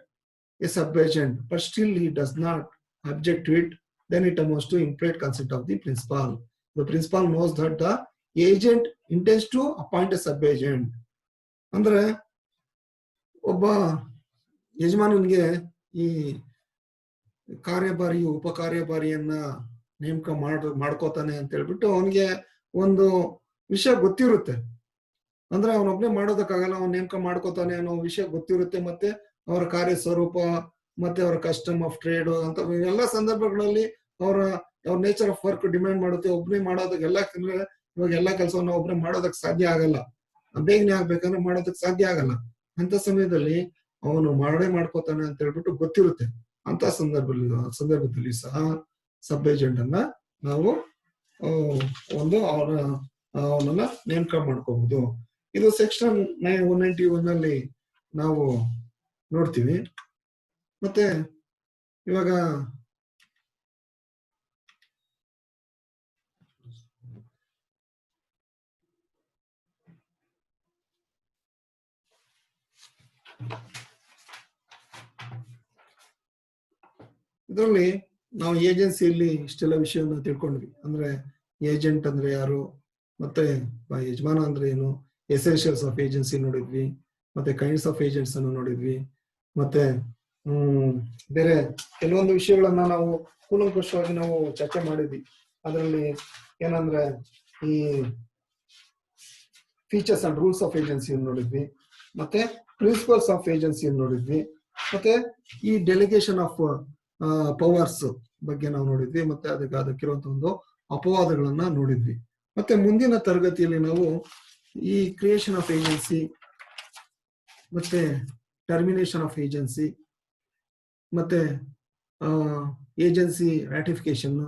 a sub-agent but still he does not object to it, then it amounts to implied consent of the principal. The principal knows that the agent intends to appoint a sub-agent. ಅಂದ್ರೆ ಒಬ್ಬ ಯಜಮಾನನಿಗೆ ಈ ಕಾರ್ಯಭಾರಿಯು ಉಪ ಕಾರ್ಯಭಾರಿಯನ್ನ ನೇಮಕ ಮಾಡ್ಕೋತಾನೆ ಅಂತ ಹೇಳ್ಬಿಟ್ಟು ಅವನಿಗೆ ಒಂದು ವಿಷಯ ಗೊತ್ತಿರುತ್ತೆ. ಅಂದ್ರೆ ಅವನೊಬ್ನೇ ಮಾಡೋದಕ್ಕಾಗಲ್ಲ, ಅವನ್ ನೇಮಕ ಮಾಡ್ಕೋತಾನೆ ಅನ್ನೋ ವಿಷಯ ಗೊತ್ತಿರುತ್ತೆ. ಮತ್ತೆ ಅವರ ಕಾರ್ಯ ಸ್ವರೂಪ, ಮತ್ತೆ ಅವರ ಕಸ್ಟಮ್ ಆಫ್ ಟ್ರೇಡ್ ಅಂತ ಎಲ್ಲ ಸಂದರ್ಭಗಳಲ್ಲಿ ಅವ್ರ ನೇಚರ್ ಆಫ್ ವರ್ಕ್ ಡಿಮ್ಯಾಂಡ್ ಮಾಡುತ್ತೆ. ಒಬ್ನೇ ಮಾಡೋದಕ್ಕೆ ಇವಾಗ ಎಲ್ಲಾ ಕೆಲಸವನ್ನ ಒಬ್ನೇ ಮಾಡೋದಕ್ ಸಾಧ್ಯ ಆಗಲ್ಲ, ಬೇಗನೆ ಆಗ್ಬೇಕಂದ್ರೆ ಮಾಡೋದಕ್ ಸಾಧ್ಯ ಆಗಲ್ಲ. ಅಂತ ಸಮಯದಲ್ಲಿ ಅವನು ಮಾಡ್ಕೋತಾನೆ ಅಂತ ಹೇಳ್ಬಿಟ್ಟು ಗೊತ್ತಿರುತ್ತೆ. ಅಂತ ಸಂದರ್ಭದಲ್ಲಿ ಸಹ ಸಬ್ ಏಜೆಂಟ್ ಅನ್ನ ನಾವು ಅವನನ್ನ ನೇಮಕ ಮಾಡ್ಕೋಬಹುದು. ಇದು ಸೆಕ್ಷನ್ 191 ಅಲ್ಲಿ ನಾವು ನೋಡ್ತೀವಿ. ಮತ್ತೆ ಇವಾಗ ಇದರಲ್ಲಿ ನಾವು ಏಜೆನ್ಸಿಯಲ್ಲಿ ಇಷ್ಟೆಲ್ಲ ವಿಷಯವನ್ನ ತಿಳ್ಕೊಂಡ್ವಿ. ಅಂದ್ರೆ ಏಜೆಂಟ್ ಅಂದ್ರೆ ಯಾರು, ಮತ್ತೆ ಯಜಮಾನ ಅಂದ್ರೆ ಏನು, ಎಸೆನ್ಷಿಯಲ್ಸ್ ಆಫ್ ಏಜೆನ್ಸಿ ನೋಡಿದ್ವಿ, ಮತ್ತೆ ಕೈಂಡ್ಸ್ ಆಫ್ ಏಜೆಂಟ್ಸ್ ಅನ್ನು ನೋಡಿದ್ವಿ, ಮತ್ತೆ ಬೇರೆ ಕೆಲವೊಂದು ವಿಷಯಗಳನ್ನ ನಾವು ಕೂಲಂಕಷವಾಗಿ ನಾವು ಚರ್ಚೆ ಮಾಡಿದ್ವಿ. ಅದರಲ್ಲಿ ಏನಂದ್ರೆ ಈ features and rules of agency ನೋಡಿದ್ವಿ, ಮತ್ತೆ ಪ್ರಿನ್ಸಿಪಲ್ಸ್ ಆಫ್ ಏಜೆನ್ಸಿ ನೋಡಿದ್ವಿ, ಮತ್ತೆ ಈ ಡೆಲಿಗೇಷನ್ ಆಫ್ ಪವರ್ಸ್ ಬಗ್ಗೆ ನಾವು ನೋಡಿದ್ವಿ, ಮತ್ತೆ ಅದಕ್ಕಿರುವಂತಹ ಒಂದು ಅಪವಾದಗಳನ್ನ ನೋಡಿದ್ವಿ. ಮತ್ತೆ ಮುಂದಿನ ತರಗತಿಯಲ್ಲಿ ನಾವು ಈ ಕ್ರಿಯೇಷನ್ ಆಫ್ ಏಜೆನ್ಸಿ, ಮತ್ತೆ ಟರ್ಮಿನೇಷನ್ ಆಫ್ ಏಜೆನ್ಸಿ, ಮತ್ತೆ ಏಜೆನ್ಸಿ ರಾಟಿಫಿಕೇಶನ್,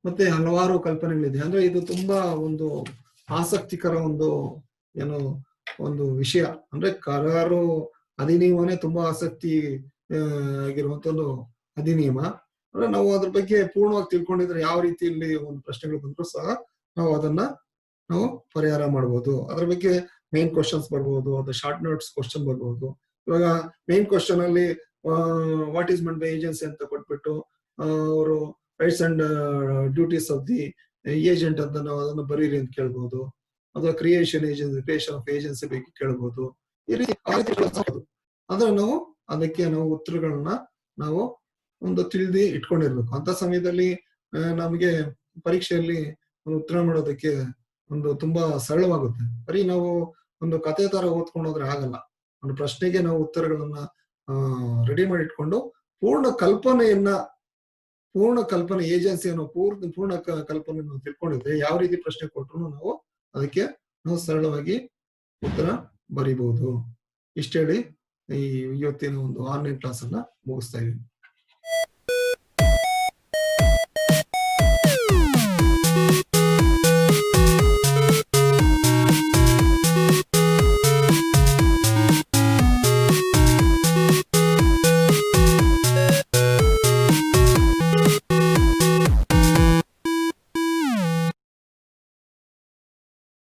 ಮತ್ತೆ ಹಲವಾರು ಕಲ್ಪನೆಗಳಿದೆ. ಅಂದ್ರೆ ಇದು ತುಂಬಾ ಒಂದು ಆಸಕ್ತಿಕರ ಒಂದು ವಿಷಯ. ಅಂದ್ರೆ ಕರಾರು ಅಧಿನಿಯಮನೇ ತುಂಬಾ ಆಸಕ್ತಿ ಆಗಿರುವಂತ ಒಂದು ಅಧಿನಿಯಮ. ಅಂದ್ರೆ ನಾವು ಅದ್ರ ಬಗ್ಗೆ ಪೂರ್ಣವಾಗಿ ತಿಳ್ಕೊಂಡಿದ್ರೆ ಯಾವ ರೀತಿಯಲ್ಲಿ ಒಂದು ಪ್ರಶ್ನೆಗಳು ಬಂದ್ರು ಸಹ ನಾವು ಪರಿಹಾರ ಮಾಡಬಹುದು. ಅದ್ರ ಬಗ್ಗೆ ಮೇನ್ ಕ್ವಶನ್ಸ್ ಬರ್ಬೋದು, ಅದು ಶಾರ್ಟ್ ನೋಟ್ಸ್ ಕ್ವಶನ್ ಬರ್ಬೋದು. ಇವಾಗ ಮೇನ್ ಕ್ವಶನ್ ಅಲ್ಲಿ what is meant by agency ಅಂತ ಕೊಟ್ಬಿಟ್ಟು ಅವರು rights and duties of the agent ಅಂತ ನಾವು ಅದನ್ನು ಬರೀರಿ ಅಂತ ಕೇಳ್ಬಹುದು. ಅಥವಾ ಕ್ರಿಯೇಷನ್ ಆಫ್ ಏಜೆನ್ಸಿ ಬಗ್ಗೆ ಕೇಳ್ಬಹುದು. ಈ ರೀತಿ ಅಂದ್ರೆ ನಾವು ಉತ್ತರಗಳನ್ನ ನಾವು ಒಂದು ತಿಳಿದು ಇಟ್ಕೊಂಡಿರ್ಬೇಕು. ಅಂತ ಸಮಯದಲ್ಲಿ ನಮಗೆ ಪರೀಕ್ಷೆಯಲ್ಲಿ ಒಂದು ಉತ್ತರ ಮಾಡೋದಕ್ಕೆ ತುಂಬಾ ಸರಳವಾಗುತ್ತೆ. ಬರೀ ನಾವು ಒಂದು ಕತೆ ತರ ಓದ್ಕೊಂಡು ಹೋದ್ರೆ ಆಗಲ್ಲ. ಒಂದು ಪ್ರಶ್ನೆಗೆ ನಾವು ಉತ್ತರಗಳನ್ನ ರೆಡಿ ಮಾಡಿ ಇಟ್ಕೊಂಡು ಪೂರ್ಣ ಕಲ್ಪನೆ ಏಜೆನ್ಸಿ ಅನ್ನೋ ಪೂರ್ಣ ಕಲ್ಪನೆ ನಾವು ತಿಳ್ಕೊಂಡಿದ್ರೆ ಯಾವ ರೀತಿ ಪ್ರಶ್ನೆ ಕೊಟ್ರು ನಾವು ಸರಳವಾಗಿ ಉತ್ತರ ಬರೀಬಹುದು. ಇಷ್ಟ ಹೇಳಿ ಈ ಇವತ್ತಿನ ಒಂದು ಆನ್ಲೈನ್ ಕ್ಲಾಸ್ ಅನ್ನ ಮುಗಿಸ್ತಾ ಇದ್ದೀನಿ.